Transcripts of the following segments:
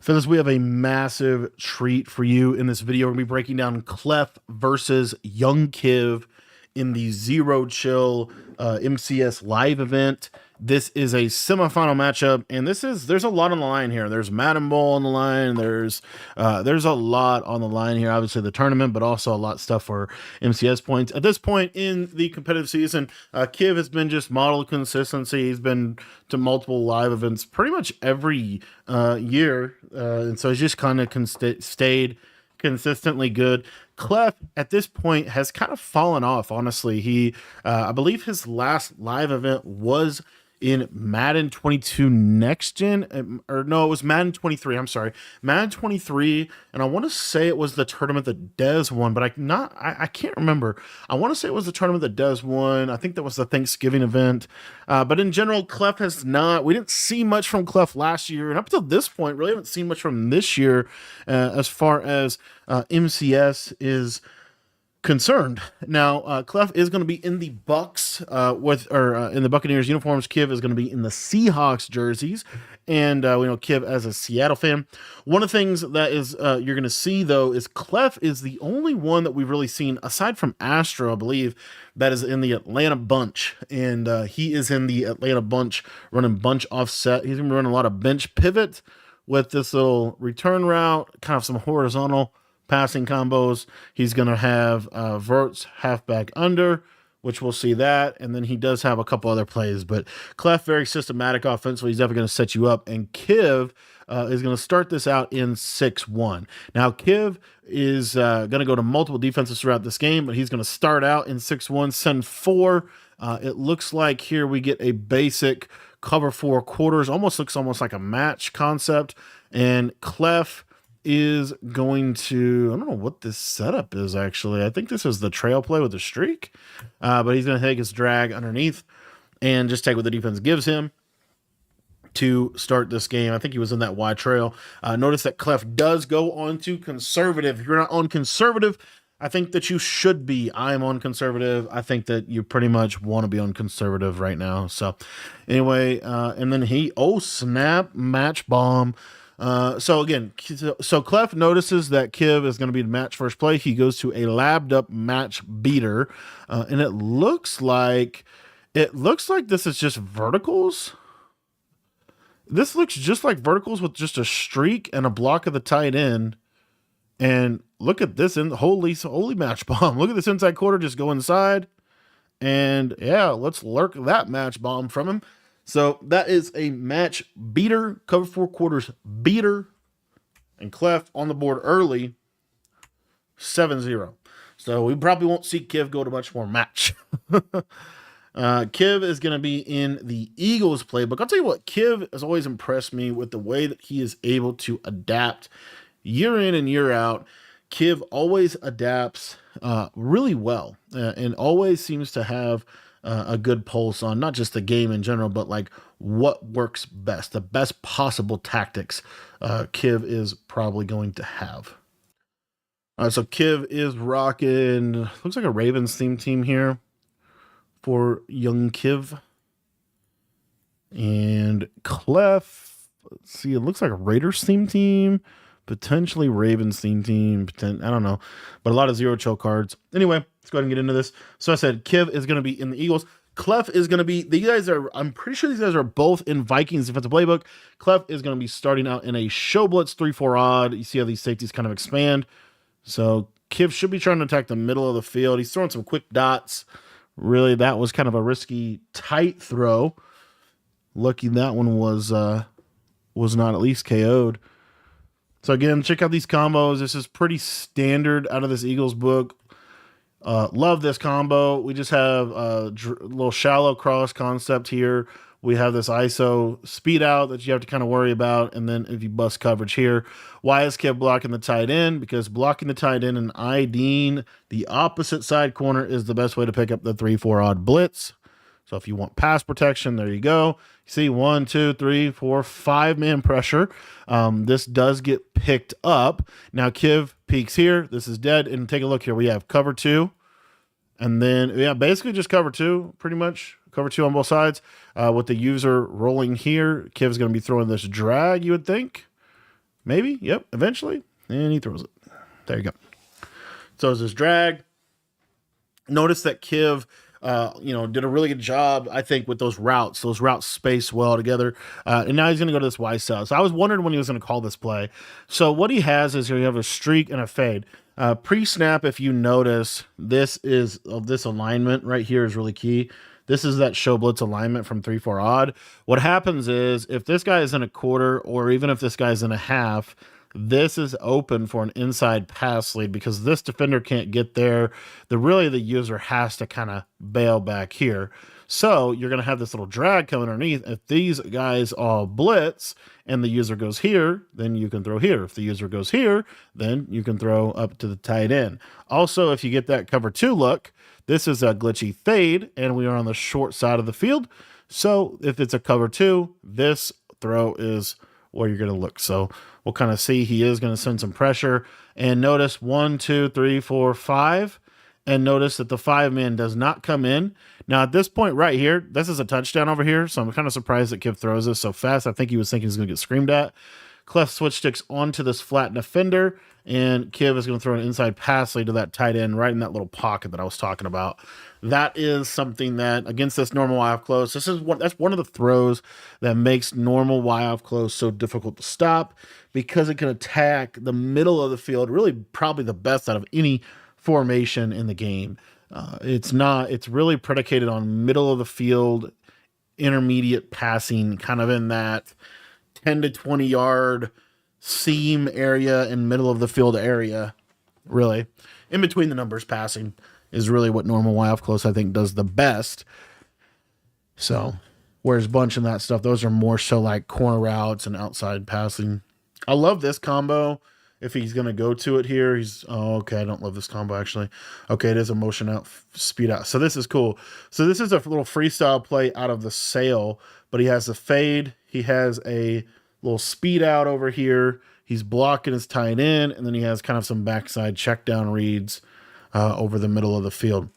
Fellas, we have a massive treat for you in this video. We're going to be breaking down Clef versus Young Kiv in the Zero Chill MCS live event. This is a semifinal matchup, and there's a lot on the line here. There's Madden Bowl on the line. There's a lot on the line here. Obviously the tournament, but also a lot of stuff for MCS points. At this point in the competitive season, Kiv has been just model consistency. He's been to multiple live events pretty much every year, and so he's just kind of stayed consistently good. Clef at this point has kind of fallen off, honestly. I believe his last live event was in Madden 22 Next Gen, or no, it was Madden 23. I'm sorry, Madden 23, and I want to say it was the tournament that Dez won, but I can't remember. I want to say it was the tournament that Dez won. I think that was the Thanksgiving event. But in general, Clef has not. We didn't see much from Clef last year, and up until this point, really haven't seen much from this year as far as MCS is concerned. Now, Clef is going to be in the Bucks in the Buccaneers uniforms. Kiv is going to be in the Seahawks jerseys, and we know Kiv as a Seattle fan. One of the things that is you're going to see though is Clef is the only one that we've really seen aside from Astro, I believe, that is in the Atlanta bunch, and he is in the Atlanta bunch running bunch offset. He's going to be running a lot of bench pivot with this little return route, kind of some horizontal passing combos. He's going to have verts, halfback under, which we'll see that. And then he does have a couple other plays. But Clef, very systematic offensively. He's definitely going to set you up. And Kiv is going to start this out in 6-1. Now, Kiv is going to go to multiple defenses throughout this game, but he's going to start out in 6-1, send 4. It looks like here we get a basic cover 4 quarters. Looks almost like a match concept. And Clef is going to, I don't know what this setup is actually. I think this is the trail play with the streak, but he's going to take his drag underneath and just take what the defense gives him to start this game. I think he was in that wide trail. Notice that Clef does go on to conservative. If you're not on conservative, I think that you should be. I am on conservative. I think that you pretty much want to be on conservative right now. So anyway, and then oh snap, match bomb. So Clef notices that Kiv is going to be the match first play. He goes to a labbed up match beater, and it looks like this is just verticals. This looks just like verticals with just a streak and a block of the tight end. And look at this, holy match bomb. Look at this inside quarter just go inside, and yeah, let's lurk that match bomb from him. So that is a match beater, cover 4 quarters beater, and Clef on the board early, 7-0. So we probably won't see Kiv go to much more match. Kiv is going to be in the Eagles playbook. I'll tell you what, Kiv has always impressed me with the way that he is able to adapt year in and year out. Kiv always adapts really well and always seems to have a good pulse on not just the game in general, but like what works best, the best possible tactics Kiv is probably going to have. All right, so Kiv is rocking, looks like a Ravens theme team here for young Kiv. And Clef, let's see, it looks like a Raiders theme team, potentially Ravens theme team, I don't know, but a lot of Zero Chill cards. Anyway, let's go ahead and get into this. So I said Kiv is going to be in the Eagles. Clef is going to be, I'm pretty sure these guys are both in Vikings defensive playbook. Clef is going to be starting out in a show blitz 3-4 odd. You see how these safeties kind of expand. So Kiv should be trying to attack the middle of the field. He's throwing some quick dots. Really, that was kind of a risky tight throw. Lucky that one was not at least KO'd. So again, check out these combos. This is pretty standard out of this Eagles book. Love this combo. We just have a little shallow cross concept here. We have this ISO speed out that you have to kind of worry about. And then if you bust coverage here, why is Kiv blocking the tight end? Because blocking the tight end and IDing the opposite side corner is the best way to pick up the 3-4 odd blitz. So if you want pass protection, there you go. You see 1, 2, 3, 4, 5-man pressure. This does get picked up. Now Kiv peeks here. This is dead. And take a look here. We have cover 2. And then, yeah, basically just cover 2, pretty much. Cover 2 on both sides. With the user rolling here, Kiv's going to be throwing this drag, you would think. maybe. Yep, eventually. And he throws it. There you go. So it's this drag. Notice that Kiv, did a really good job, I think, with those routes. Those routes space well together. And now he's going to go to this Y cell. So I was wondering when he was going to call this play. So what he has is here you have a streak and a fade. Pre-snap, if you notice, this alignment right here is really key. This is that show blitz alignment from 3-4 odd. What happens is if this guy is in a quarter or even if this guy's in a half, this is open for an inside pass lead because this defender can't get there. The user has to kind of bail back here. So you're going to have this little drag coming underneath. If these guys all blitz and the user goes here, then you can throw here. If the user goes here, then you can throw up to the tight end. Also, if you get that cover 2 look, this is a glitchy fade and we are on the short side of the field. So if it's a cover 2, this throw is where you're going to look. So we'll kind of see he is going to send some pressure. And notice 1, 2, 3, 4, 5. And notice that the 5-man does not come in. Now, at this point right here, this is a touchdown over here. So I'm kind of surprised that Kiv throws this so fast. I think he was thinking he's going to get screamed at. Clef switch sticks onto this flat defender. And Kiv is going to throw an inside pass lead to that tight end right in that little pocket that I was talking about. That is something that, against this normal Y-off close, that's one of the throws that makes normal Y-off close so difficult to stop because it can attack the middle of the field, really probably the best out of any formation in the game. It's really predicated on middle of the field, intermediate passing, kind of in that 10 to 20 yard seam area and middle of the field area, really. In between the numbers passing is really what normal Y-off close, I think, does the best. So, whereas bunch and that stuff, those are more so like corner routes and outside passing. I love this combo. If he's going to go to it here, okay, I don't love this combo, actually. Okay, it is a motion out, speed out. So this is cool. So this is a little freestyle play out of the sail, but he has a fade. He has a little speed out over here. He's blocking his tight end, and then he has kind of some backside check down reads over the middle of the field.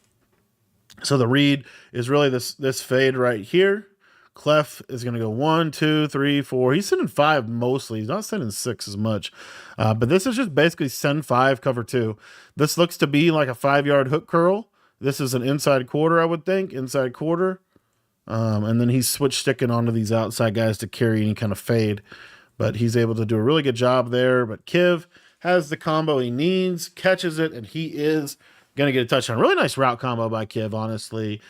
So the read is really this fade right here. Clef is going to go 1, 2, 3, 4. He's sending 5 mostly. He's not sending 6 as much. But this is just basically send 5, cover 2. This looks to be like a 5-yard hook curl. This is an inside quarter, I would think. Inside quarter. And then he's switch sticking onto these outside guys to carry any kind of fade. But he's able to do a really good job there. But Kiv has the combo he needs, catches it, and he is going to get a touchdown. Really nice route combo by Kiv, honestly.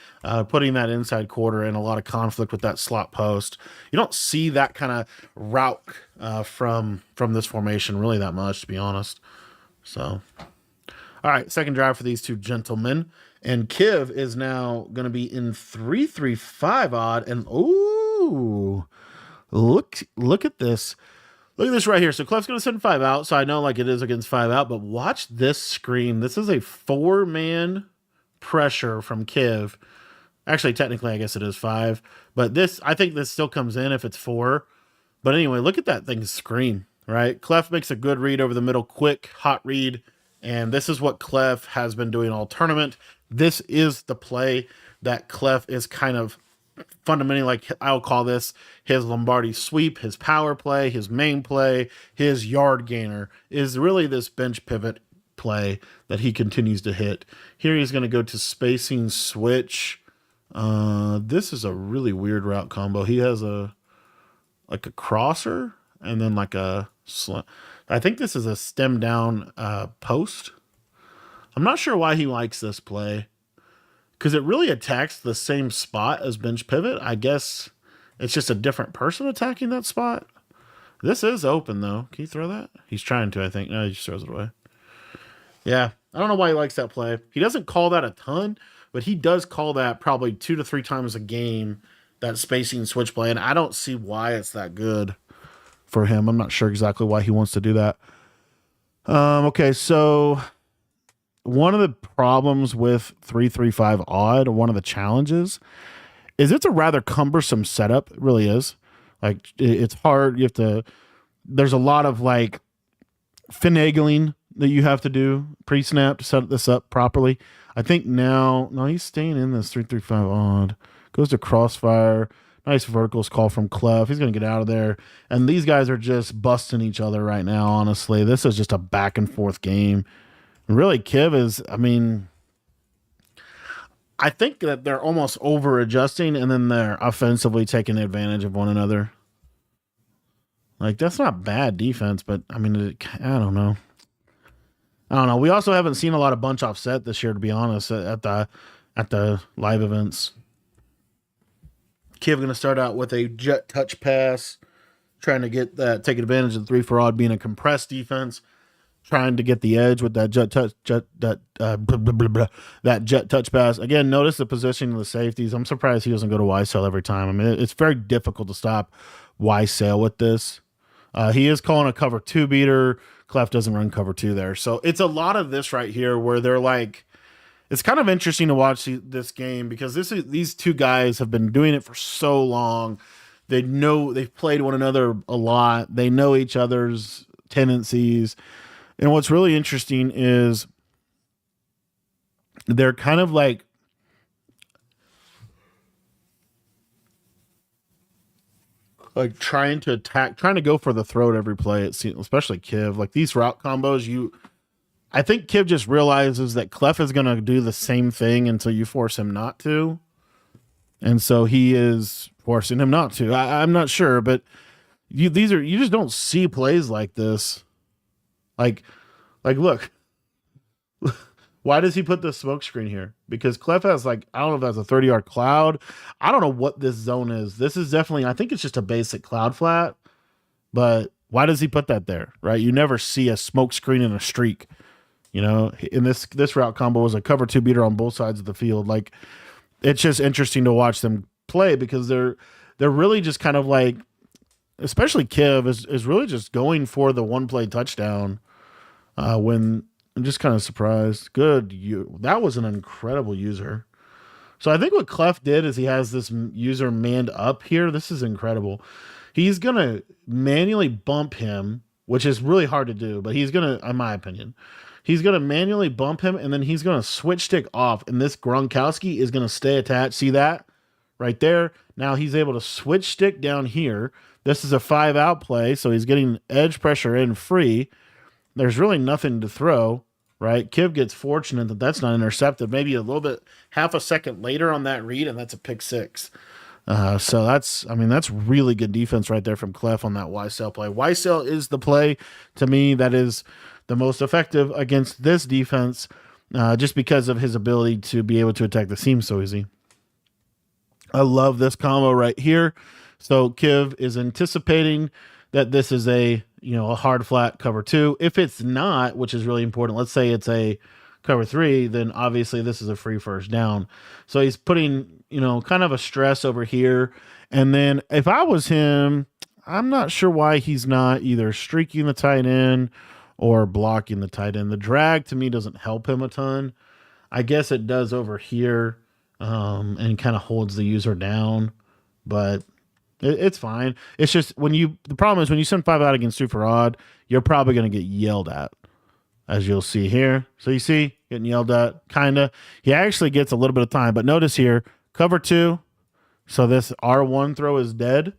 Putting that inside quarter in a lot of conflict with that slot post. You don't see that kind of route from this formation really that much, to be honest. So, all right, second drive for these two gentlemen. And Kiv is now going to be in 3-3-5 odd. And, ooh, look at this. Look at this right here. So Clef's going to send 5 out. So I know like it is against 5 out, but watch this screen. This is a 4-man pressure from Kiv. Actually, technically, I guess it is 5. But I think this still comes in if it's 4. But anyway, look at that thing screen, right? Clef makes a good read over the middle, quick, hot read. And this is what Clef has been doing all tournament. This is the play that Clef is kind of fundamentally, like I'll call this his Lombardi sweep, his power play, his main play, his yard gainer is really this bench pivot play that he continues to hit. Here he's going to go to spacing switch. This is a really weird route combo. He has a crosser and then like a I think this is a stem down post. I'm not sure why he likes this play because it really attacks the same spot as bench pivot. I guess it's just a different person attacking that spot. This is open, though. Can you throw that? He's trying to, I think. No, he just throws it away. Yeah, I don't know why he likes that play. He doesn't call that a ton, but he does call that probably 2 to 3 times a game, that spacing switch play, and I don't see why it's that good for him. I'm not sure exactly why he wants to do that. Okay, so one of the problems with 3-3-5 odd, one of the challenges, is it's a rather cumbersome setup. It really is. Like, it's hard. There's a lot of like finagling that you have to do pre-snap to set this up properly. I think no, he's staying in this 3-3-5 odd. Goes to crossfire, Nice verticals call from Clef. He's going to get out of there. And these guys are just busting each other right now, honestly. This is just a back and forth game. Really, Kiv is, I mean, I think that they're almost over adjusting and then they're offensively taking advantage of one another. Like, that's not bad defense, but I mean, I don't know. I don't know. We also haven't seen a lot of bunch offset this year, to be honest, at the live events. Kiv going to start out with a jet touch pass, trying to get that, taking advantage of the 3 for odd being a compressed defense, trying to get the edge with that that jet touch pass. Again, notice the positioning of the safeties. I'm surprised he doesn't go to Y-Sail every time. I mean, it's very difficult to stop Y-Sail with this. He is calling a cover 2 beater. Clef doesn't run cover 2 there. So it's a lot of this right here where they're like, it's kind of interesting to watch this game because these two guys have been doing it for so long. They've played one another a lot. They know each other's tendencies. And what's really interesting is they're kind of like trying to attack, trying to go for the throat every play. It seems, especially Kiv. Like these route combos, I think Kiv just realizes that Clef is going to do the same thing until you force him not to. And so he is forcing him not to. I'm not sure, but you just don't see plays like this. Like look. Why does he put the smoke screen here? Because Clef has I don't know if that's a 30-yard cloud. I don't know what this zone is. This is definitely, I think it's just a basic cloud flat. But why does he put that there, right? You never see a smoke screen in a streak. You know, in this route combo was a cover 2 beater on both sides of the field. Like, it's just interesting to watch them play because they're really just kind of like, especially Kiv is really just going for the one play touchdown. When I'm just kind of surprised. That was an incredible user. So I think what Clef did is he has this user manned up here. This is incredible. He's going to manually bump him, which is really hard to do, but he's going to, in my opinion, he's going to manually bump him, and then he's going to switch stick off, and this Gronkowski is going to stay attached. See that? Right there. Now he's able to switch stick down here. This is a 5-out play, so he's getting edge pressure in free. There's really nothing to throw, right? Kiv gets fortunate that that's not intercepted. Maybe a little bit, half a second later on that read, and that's a pick 6. So that's really good defense right there from Clef on that Y-Sail play. Y-Sail is the play to me that is the most effective against this defense, just because of his ability to be able to attack the seam so easy. I love this combo right here. So Kiv is anticipating that this is a hard flat cover 2. If it's not, which is really important, let's say it's a cover 3, then obviously this is a free first down. So he's putting, kind of a stress over here. And then if I was him, I'm not sure why he's not either streaking the tight end or blocking the tight end. The drag to me doesn't help him a ton. I guess it does over here, and kind of holds the user down, but it's fine. It's just the problem is when you send 5 out against 2 for odd, you're probably going to get yelled at, as you'll see here. So you see, getting yelled at, kind of. He actually gets a little bit of time, but notice here, cover 2. So this R1 throw is dead.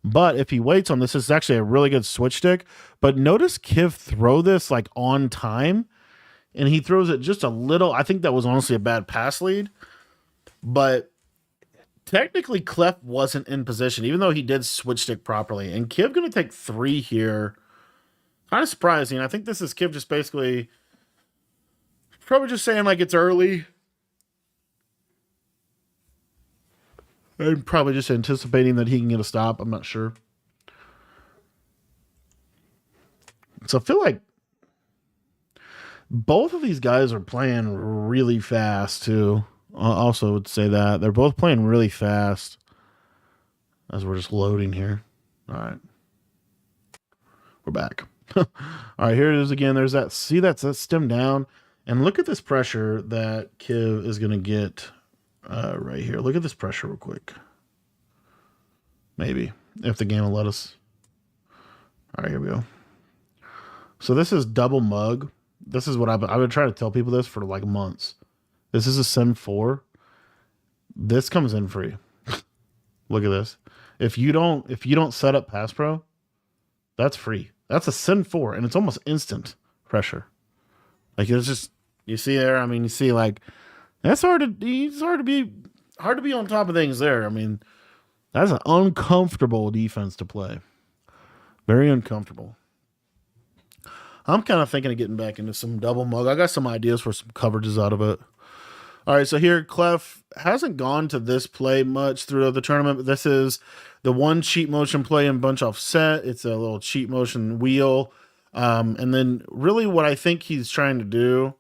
But if he waits on this is actually a really good switch stick. But notice Kiv throw this on time, and he throws it just a little. I think that was honestly a bad pass lead. But technically, Clef wasn't in position, even though he did switch stick properly. And Kiv going to take 3 here. Kind of surprising. I think this is Kiv just basically probably just saying it's early. And probably just anticipating that he can get a stop. I'm not sure. So I feel like both of these guys are playing really fast, too. I also would say that. They're both playing really fast as we're just loading here. All right. We're back. All right, here it is again. There's that. See, that's stem down. And look at this pressure that Kiv is going to get right here. Look at this pressure real quick. Maybe, if the game will let us. All right, here we go. So this is double mug. This is what I've been trying to tell people this for months. This is a Sim 4. This comes in free. Look at this. If you don't set up pass pro, that's free. That's a send 4, and it's almost instant pressure. Like it's just, you see there. I mean, you see like that's hard to be on top of things there. I mean, that's an uncomfortable defense to play. Very uncomfortable. I'm kind of thinking of getting back into some double mug. I got some ideas for some coverages out of it. All right, so here Clef hasn't gone to this play much through the tournament, but this is the one cheat motion play in bunch offset. It's a little cheat motion wheel. And then really what I think he's trying to do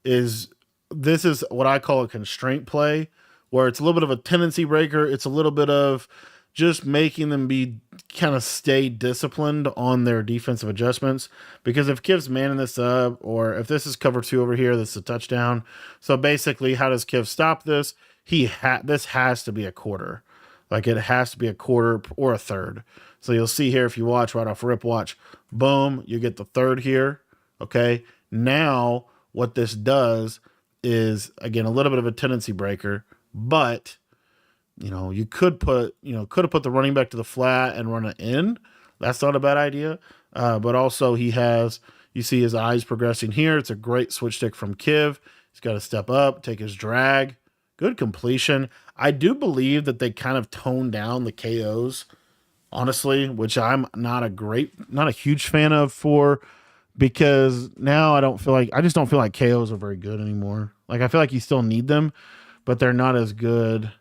is this is what I call a constraint play, where it's a little bit of a tendency breaker. It's a little bit of just making them be kind of stay disciplined on their defensive adjustments. Because if Kiv's manning this up, or if this is cover 2 over here, this is a touchdown. So basically, how does Kiv stop this? This has to be a quarter. Like it has to be a quarter or a third. So you'll see here, if you watch right off rip, watch, boom, you get the third here. Okay. Now what this does is, again, a little bit of a tendency breaker, but you could have put the running back to the flat and run it in. That's not a bad idea. But also you see his eyes progressing here. It's a great switch stick from Kiv. He's got to step up, take his drag. Good completion. I do believe that they kind of toned down the KOs, honestly, which I'm not a huge fan of because now I just don't feel like KOs are very good anymore. Like I feel like you still need them, but they're not as good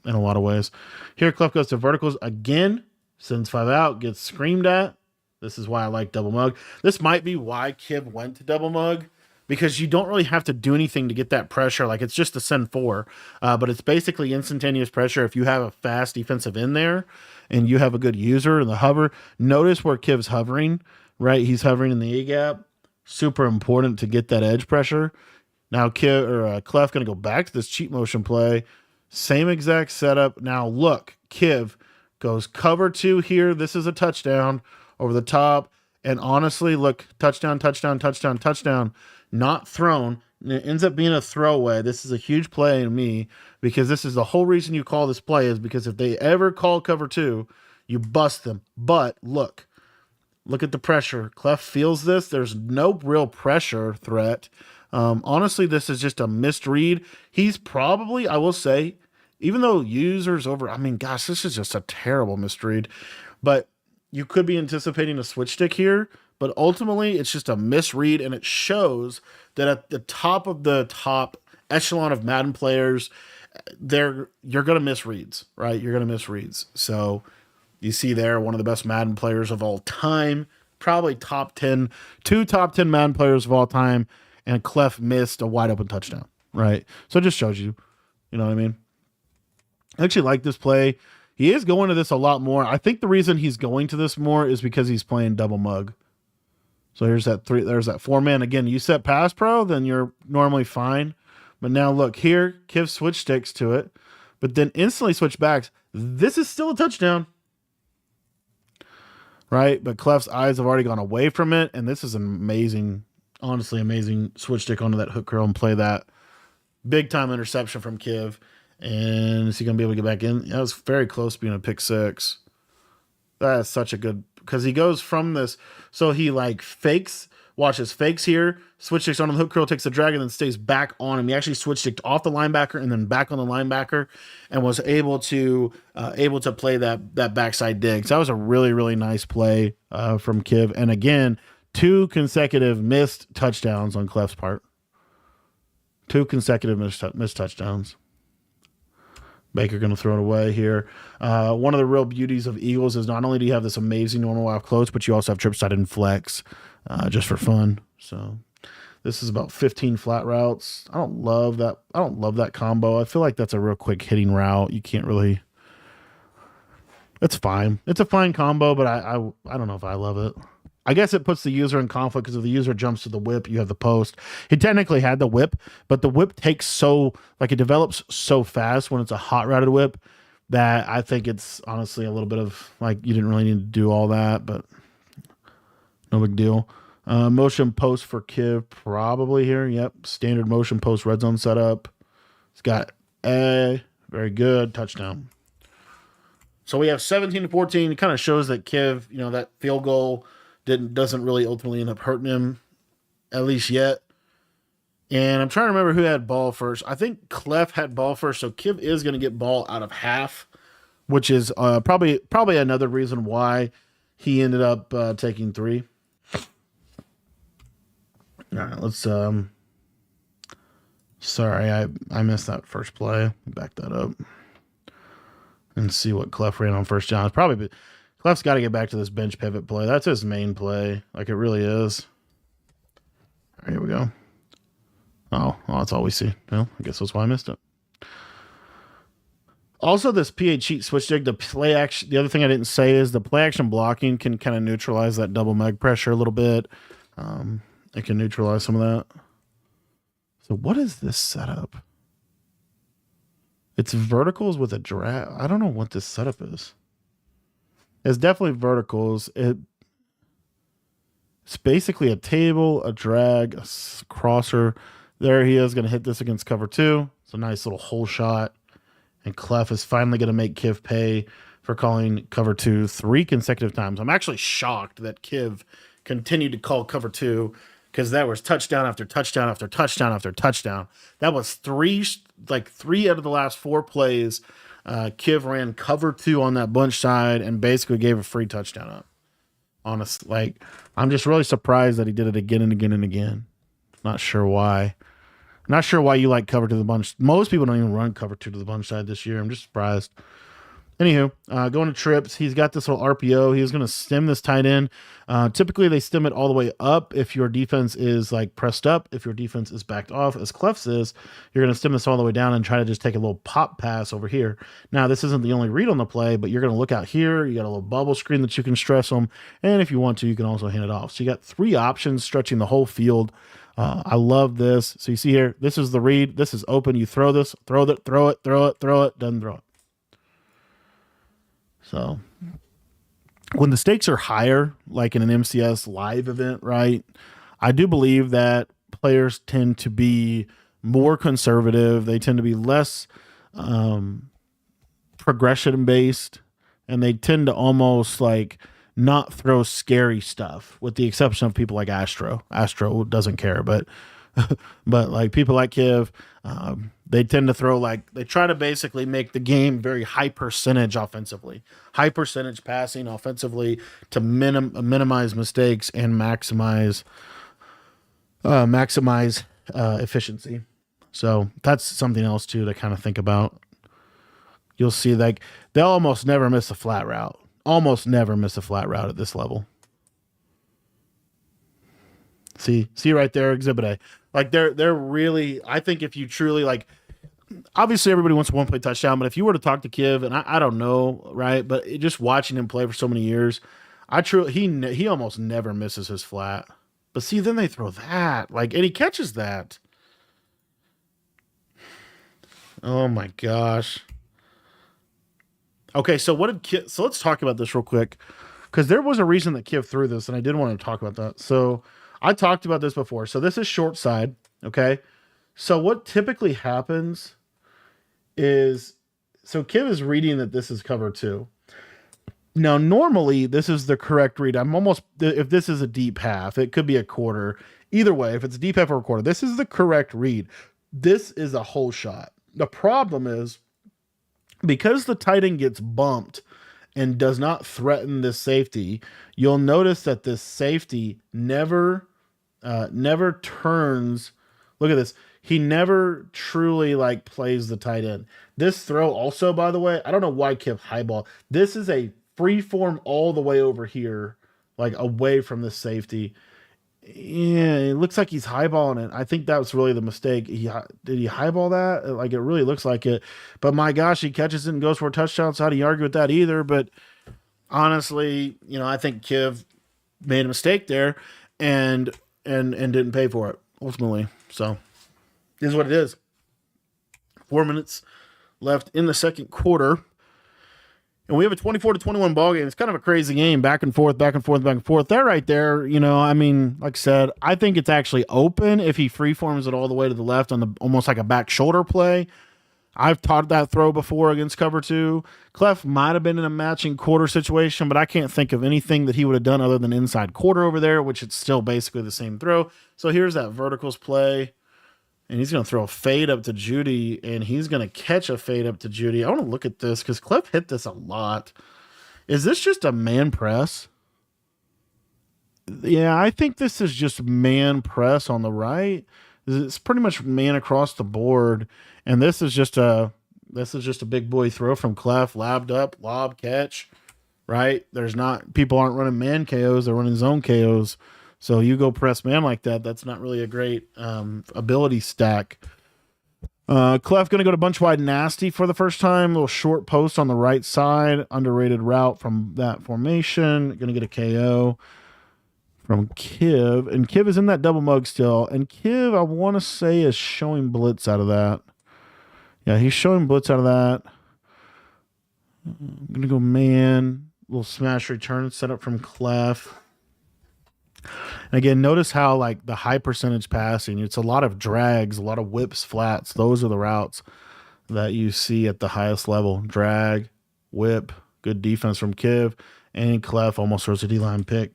in a lot of ways. Here, Clef goes to verticals again, sends 5 out, gets screamed at. This is why I like double mug. This might be why Kiv went to double mug, because you don't really have to do anything to get that pressure. Like it's just a send 4, but it's basically instantaneous pressure. If you have a fast defensive in there and you have a good user in the hover, notice where Kiv's hovering, right? He's hovering in the A gap. Super important to get that edge pressure. Now Clef going to go back to this cheat motion play. Same exact setup. Now look, Kiv goes cover 2 here. This is a touchdown over the top. And honestly, look, touchdown, touchdown, touchdown, touchdown, not thrown. And it ends up being a throwaway. This is a huge play to me, because this is the whole reason you call this play, is because if they ever call cover 2, you bust them. But look at the pressure. Clef feels this. There's no real pressure threat. Honestly, this is just a misread. He's probably, I will say, even though users over, I mean, gosh, this is just a terrible misread, but you could be anticipating a switch stick here, but ultimately it's just a misread, and it shows that at the top of the top echelon of Madden players, you're going to miss reads, right? You're going to miss reads. So you see there, one of the best Madden players of all time, probably two top 10 Madden players of all time, and Clef missed a wide open touchdown, right? So it just shows you, you know what I mean? I actually like this play. He is going to this a lot more. I think the reason he's going to this more is because he's playing double mug. So there's that 4-man. Again, you set pass pro, then you're normally fine. But now look here, Kiv switch sticks to it, but then instantly switch backs. This is still a touchdown, right? But Clef's eyes have already gone away from it, and this is an amazing, honestly amazing switch stick onto that hook curl and play that. Big time interception from Kiv. And is he going to be able to get back in? That was very close to being a pick 6. That is such a good, because he goes from this, so he like fakes, watches fakes here, switch sticks on the hook curl, takes the drag, and then stays back on him. He actually switch sticked off the linebacker and then back on the linebacker, and was able to play that backside dig. So that was a really, really nice play from Kiv. And again, 2 consecutive missed touchdowns on Clef's part. 2 consecutive missed touchdowns. Baker going to throw it away here. One of the real beauties of Eagles is not only do you have this amazing normal off close, but you also have trip side and flex just for fun. So this is about 15 flat routes. I don't love that combo. I feel like that's a real quick hitting route. You can't really. It's fine. It's a fine combo, but I don't know if I love it. I guess it puts the user in conflict, because if the user jumps to the whip, you have the post. He technically had the whip, but the whip it develops so fast when it's a hot routed whip that I think it's honestly a little bit of like, you didn't really need to do all that, but no big deal. Motion post for Kiv probably here. Yep. Standard motion post red zone setup. It's got a very good touchdown. So we have 17-14. It kind of shows that Kiv, that field goal doesn't really ultimately end up hurting him, at least yet. And I'm trying to remember who had ball first. I think Clef had ball first, so Kiv is going to get ball out of half, which is probably another reason why he ended up taking 3. All right, let's sorry, I missed that first play. Back that up and see what Clef ran on first down. Clef's got to get back to this bench pivot play. That's his main play. Like, it really is. All right, here we go. Oh, that's all we see. Well, I guess that's why I missed it. Also, this PA cheat switch dig, the play action. The other thing I didn't say is the play action blocking can kind of neutralize that double mag pressure a little bit. It can neutralize some of that. So what is this setup? It's verticals with a drag. I don't know what this setup is. It's definitely verticals. It's basically a table, a drag, a crosser. There he is going to hit this against cover 2. It's a nice little hole shot. And Clef is finally going to make Kiv pay for calling cover 2 3 consecutive times. I'm actually shocked that Kiv continued to call cover 2, because that was touchdown after touchdown after touchdown after touchdown. That was 3 out of the last 4 plays. Kiv ran cover 2 on that bunch side and basically gave a free touchdown up. Honestly, I'm just really surprised that he did it again and again and again. Not sure why. Not sure why you like cover to the bunch. Most people don't even run cover 2 to the bunch side this year. I'm just surprised. Anywho, going to trips. He's got this little RPO. He's going to stem this tight end. Typically, they stem it all the way up if your defense is like pressed up. If your defense is backed off, as Clef's is, you're going to stem this all the way down and try to just take a little pop pass over here. Now, this isn't the only read on the play, but you're going to look out here. You got a little bubble screen that you can stress them. And if you want to, you can also hand it off. So you got 3 options stretching the whole field. I love this. So you see here, this is the read. This is open. You throw this, throw it, doesn't throw it. So when the stakes are higher, like in an MCS live event, right, I do believe that players tend to be more conservative. They tend to be less progression based, and they tend to almost like not throw scary stuff, with the exception of people like Astro. Astro doesn't care, but like people like Kiv, they tend to throw they try to basically make the game very high percentage offensively, high percentage passing offensively to minimize mistakes and maximize efficiency. So that's something else too to kind of think about. You'll see they'll almost never miss a flat route. Almost never miss a flat route at this level. See right there, Exhibit A. They're really, I think if you truly obviously everybody wants a one-play touchdown, but if you were to talk to Kiv, and I don't know, right, but just watching him play for so many years, he almost never misses his flat. But see, then they throw that, and he catches that. Oh my gosh. Okay, so let's talk about this real quick, because there was a reason that Kiv threw this, and I did want to talk about that. So I talked about this before. So this is short side, okay? So what typically happens is, so Kiv is reading that this is cover 2. Now, normally, this is the correct read. If this is a deep half, it could be a quarter. Either way, if it's a deep half or a quarter, this is the correct read. This is a hole shot. The problem is, because the tight end gets bumped and does not threaten this safety, you'll notice that this safety never turns. Look at this. He never truly plays the tight end. This throw also, by the way, I don't know why Kiv highball. This is a free form all the way over here, away from the safety. Yeah, it looks like he's highballing it. I think that was really the mistake. Did he highball that? It really looks like it. But my gosh, he catches it and goes for a touchdown. So how do you argue with that either? But honestly, I think Kiv made a mistake there and didn't pay for it ultimately. So this is what it is. 4 minutes left in the second quarter. And we have a 24-21 ball game. It's kind of a crazy game, back and forth, back and forth, back and forth. That right there, like I said, I think it's actually open if he freeforms it all the way to the left on almost like a back shoulder play. I've taught that throw before against cover two. Clef might have been in a matching quarter situation, but I can't think of anything that he would have done other than inside quarter over there, which it's still basically the same throw. So here's that verticals play. And he's going to throw a fade up to Judy, and he's going to catch a fade up to Judy. I want to look at this because Clef hit this a lot. Is this just a man press? Yeah, I think this is just man press on the right. It's pretty much man across the board, and this is just a big boy throw from Clef, labbed up, lob, catch. Right? People aren't running man KOs; they're running zone KOs. So you go press man like that. That's not really a great ability stack. Clef going to go to bunch wide nasty for the first time. Little short post on the right side. Underrated route from that formation. Going to get a KO from Kiv. And Kiv is in that double mug still. And Kiv, I want to say, is showing blitz out of that. Yeah, he's showing blitz out of that. I'm going to go man. Little smash return set up from Clef. And again, notice how like the high percentage passing, it's a lot of drags, a lot of whips, flats. Those are the routes that you see at the highest level. Drag, whip, good defense from Kiv, and Clef almost throws a D-line pick.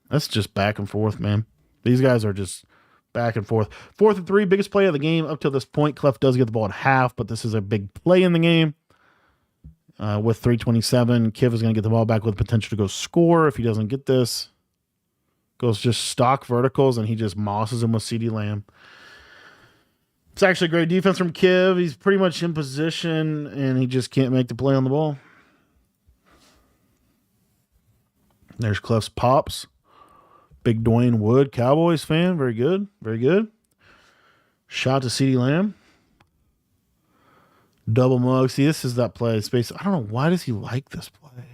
That's just back and forth, man. These guys are just back and forth. 4th and 3, biggest play of the game up to this point. Clef does get the ball at half, but this is a big play in the game. With 3:27, Kiv is going to get the ball back with potential to go score. If he doesn't get this, goes just stock verticals, and he just mosses him with CeeDee Lamb. It's actually great defense from Kiv. He's pretty much in position, and he just can't make the play on the ball. There's Clef's pops. Big Dwayne Wood, Cowboys fan. Very good. Very good. Shot to CeeDee Lamb. Double mug. See, this is that play. Space. I don't know. Why does he like this play?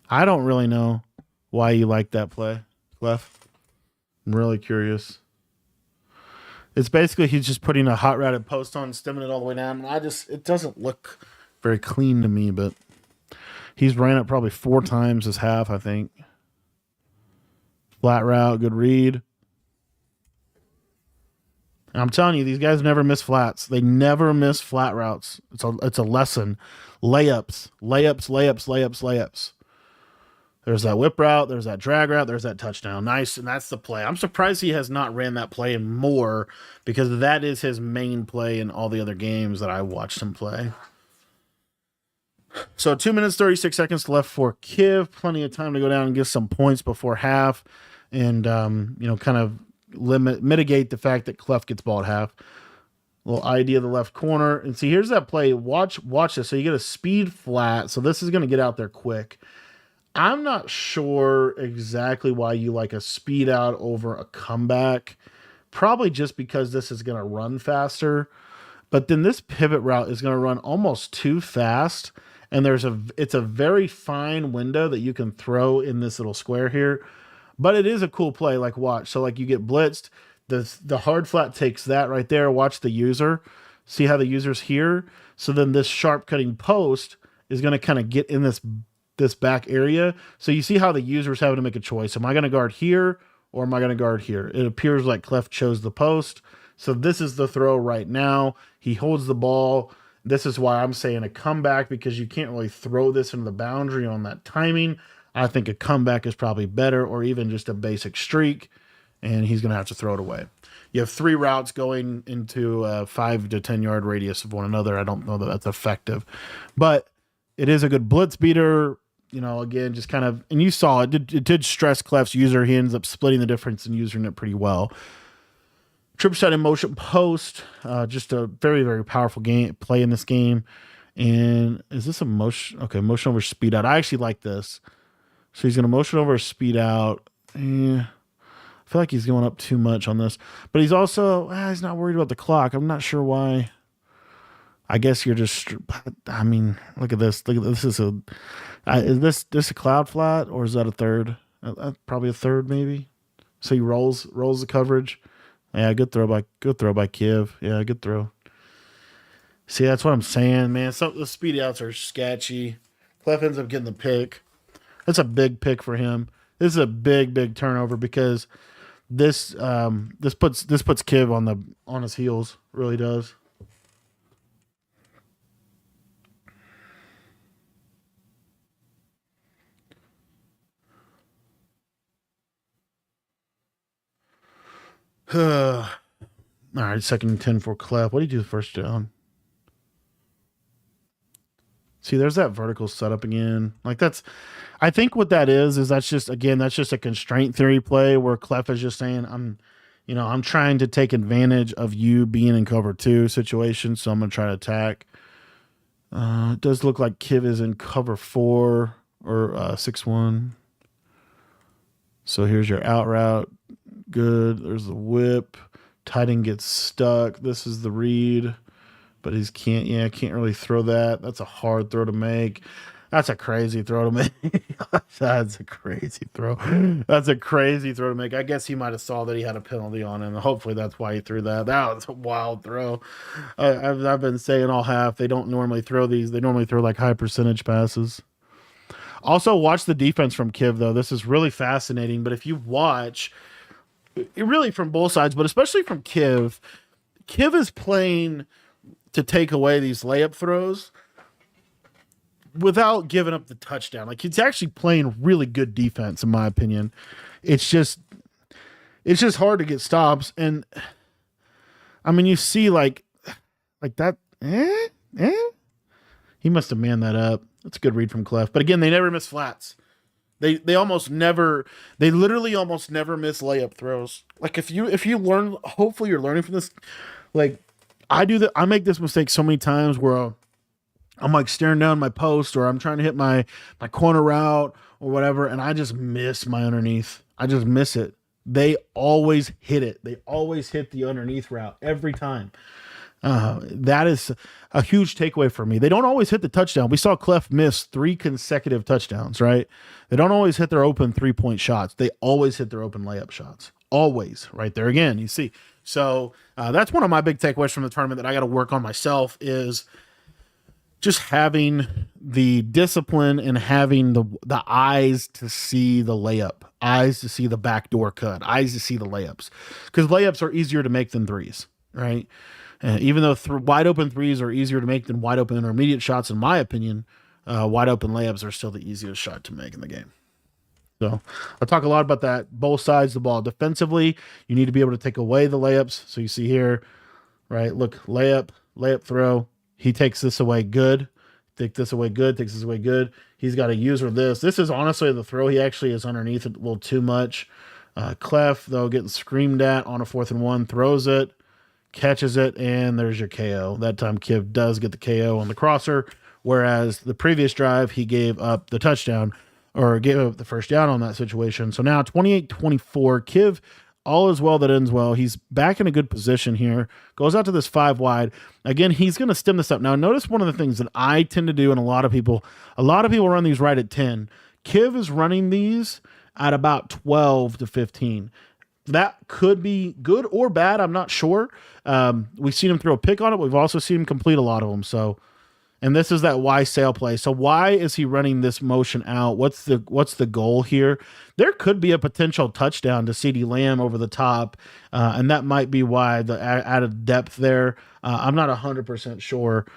I don't really know why you like that play, Clef. I'm really curious. It's basically he's just putting a hot routed post on, stemming it all the way down. And it doesn't look very clean to me, but he's ran it probably 4 times this half, I think. Flat route, good read. And I'm telling you, these guys never miss flats. They never miss flat routes. It's a lesson. Layups. There's that whip route. There's that drag route. There's that touchdown. Nice, and that's the play. I'm surprised he has not ran that play more because that is his main play in all the other games that I watched him play. So 2 minutes, 36 seconds left for Kiv. Plenty of time to go down and get some points before half and, kind of mitigate the fact that Clef gets ball at half. Little ID of the left corner. And see, here's that play. Watch this. So you get a speed flat. So this is going to get out there quick. I'm not sure exactly why you like a speed out over a comeback. Probably just because this is going to run faster. But then this pivot route is going to run almost too fast. And it's a very fine window that you can throw in this little square here. But it is a cool play, like watch. So like you get blitzed, the hard flat takes that right there. Watch the user. See how the user's here? So then this sharp cutting post is going to kind of get in this back area. So you see how the user's having to make a choice. Am I going to guard here or am I going to guard here? It appears like Clef chose the post. So this is the throw right now. He holds the ball. This is why I'm saying a comeback, because you can't really throw this into the boundary on that timing. I think a comeback is probably better, or even just a basic streak, and he's going to have to throw it away. You have 3 routes going into a 5 to 10 yard radius of one another. I don't know that that's effective, but it is a good blitz beater. Again, just kind of, and you saw it did stress Clef's user. He ends up splitting the difference and using it pretty well. Triple shot in motion post, just a very, very powerful play in this game. And is this a motion? Okay, motion over speed out. I actually like this. So he's going to motion over speed out. I feel like he's going up too much on this. But he's also, he's not worried about the clock. I'm not sure why. I guess you're just, look at this. This is is this a cloud flat, or is that a third? Probably a third, maybe. So he rolls the coverage. Yeah, good throw by Kiv. Yeah, good throw. See, that's what I'm saying, man. So the speed outs are sketchy. Clef ends up getting the pick. That's a big pick for him. This is a big, big turnover because This puts Kiv on his heels. Really does. All right, second and 10 for Clef. What do you do first down? See, there's that vertical setup again. Like I think what that is that's just that's just a constraint theory play where Clef is just saying I'm trying to take advantage of you being in cover two situation, so I'm gonna try to attack. It does look like Kiv is in cover four or 6-1. So here's your out route. Good. There's the whip. Tight end gets stuck. This is the read, but can't really throw that. That's a hard throw to make. That's a crazy throw to make. That's a crazy throw. That's a crazy throw to make. I guess he might have saw that he had a penalty on him. Hopefully that's why he threw that. That was a wild throw. I've been saying all half. They don't normally throw these. They normally throw like high percentage passes. Also, watch the defense from Kiv, though. This is really fascinating. But if you watch, really from both sides, but especially from Kiv is playing to take away these layup throws without giving up the touchdown. Like, he's actually playing really good defense, in my opinion. It's just hard to get stops. And I mean, you see like that. He must have manned that up. That's a good read from Clef. But again, they never miss flats. They literally almost never miss layup throws. Like if you learn, hopefully you're learning from this. Like I do that. I make this mistake so many times where I'm like staring down my post or I'm trying to hit my corner route or whatever, and I just miss my underneath. I just miss it. They always hit it. They always hit the underneath route every time. That is a huge takeaway for me. They don't always hit the touchdown. We saw Clef miss 3 consecutive touchdowns, right? They don't always hit their open 3-point shots. They always hit their open layup shots. Always. Right there again, you see. So that's one of my big takeaways from the tournament that I got to work on myself is just having the discipline and having the eyes to see the layup, eyes to see the backdoor cut, eyes to see the layups. Because layups are easier to make than threes, right? Even though wide open threes are easier to make than wide open intermediate shots, in my opinion, wide open layups are still the easiest shot to make in the game. So I'll talk a lot about that. Both sides of the ball. Defensively, you need to be able to take away the layups. So you see here, right? Look, layup, throw. He takes this away good. Takes this away good. He's got a user this. This is honestly the throw. He actually is underneath it a little too much. Clef, though, getting screamed at on a 4th and 1, throws it. Catches it, and there's your KO. That time Kiv does get the KO on the crosser, whereas the previous drive, he gave up the touchdown, or gave up the first down on that situation. So now 28-24, Kiv, all is well that ends well. He's back in a good position here. Goes out to this 5 wide. Again, he's going to stem this up. Now, notice one of the things that I tend to do, and a lot of people run these right at 10. Kiv is running these at about 12 to 15. That could be good or bad. I'm not sure. We've seen him throw a pick on it. We've also seen him complete a lot of them. So, and this is that why sail play. So why is he running this motion out? What's the goal here? There could be a potential touchdown to CeeDee Lamb over the top, and that might be why the added depth there. I'm not 100% sure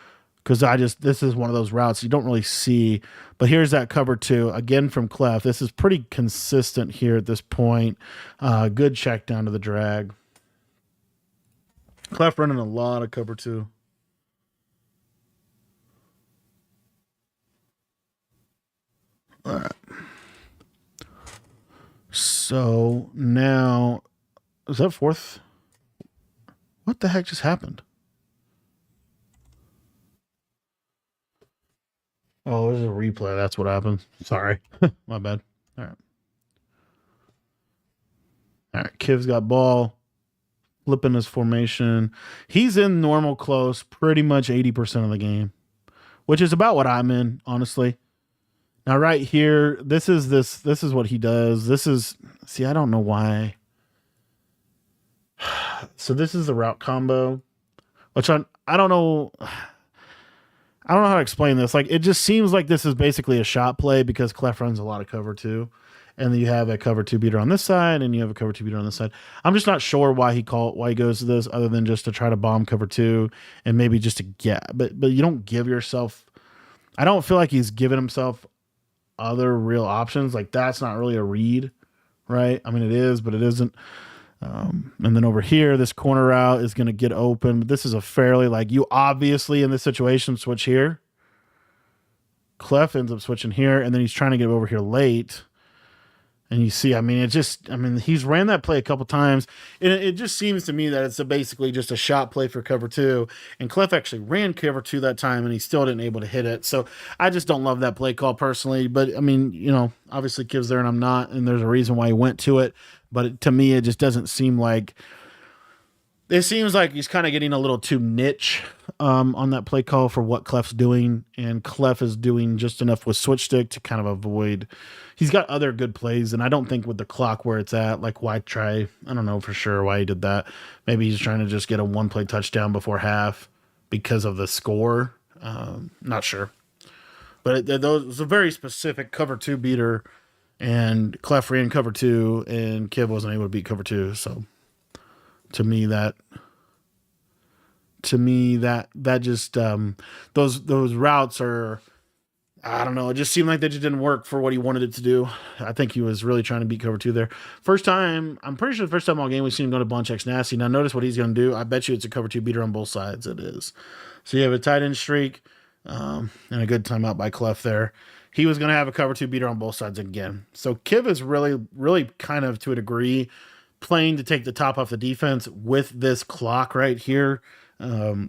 because this is one of those routes you don't really see. But here's that cover 2 again from Clef. This is pretty consistent here at this point. Good check down to the drag. Clef running a lot of cover 2. All right. So now, is that 4th? What the heck just happened? Oh, there's a replay. That's what happened. Sorry. My bad. All right. All right. Kiv's got ball. Flipping his formation. He's in normal close pretty much 80% of the game, which is about what I'm in, honestly. Now, right here, this is what he does. I don't know why. So this is the route combo, which I don't know. I don't know how to explain this. Like, it just seems like this is basically a shot play because Clef runs a lot of cover two. And then you have a cover two beater on this side, and you have a cover two beater on this side. I'm just not sure why he goes to this, other than just to try to bomb cover two, and maybe just to get. But you don't give yourself. I don't feel like he's given himself other real options. Like, that's not really a read, right? I mean, it is, but it isn't. And then over here, this corner route is going to get open. But this is a fairly, like, you obviously in this situation switch here. Clef ends up switching here, and then he's trying to get over here late. And you see, I mean, he's ran that play a couple times. And it just seems to me that it's basically just a shot play for cover two. And Clef actually ran cover two that time, and he still didn't able to hit it. So I just don't love that play call personally. But I mean, you know, obviously Kiv's there and I'm not, and there's a reason why he went to it. But to me, it just doesn't seem like. It seems like he's kind of getting a little too niche on that play call for what Clef's doing, and Clef is doing just enough with switch stick to kind of avoid. He's got other good plays, and I don't think with the clock where it's at, like, why try? I don't know for sure why he did that. Maybe he's trying to just get a one play touchdown before half because of the score. Not sure, but it was a very specific cover two beater, and Clef ran cover two, and Kiv wasn't able to beat cover two, so. To me, that just those routes are, I don't know. It just seemed like they just didn't work for what he wanted it to do. I think he was really trying to beat cover two there. First time, I'm pretty sure the first time all game we've seen him go to bunch X nasty. Now notice what he's going to do. I bet you it's a cover two beater on both sides. It is. So you have a tight end streak and a good timeout by Clef there. He was going to have a cover two beater on both sides again. So Kiv is really kind of, to a degree, playing to take the top off the defense with this clock right here,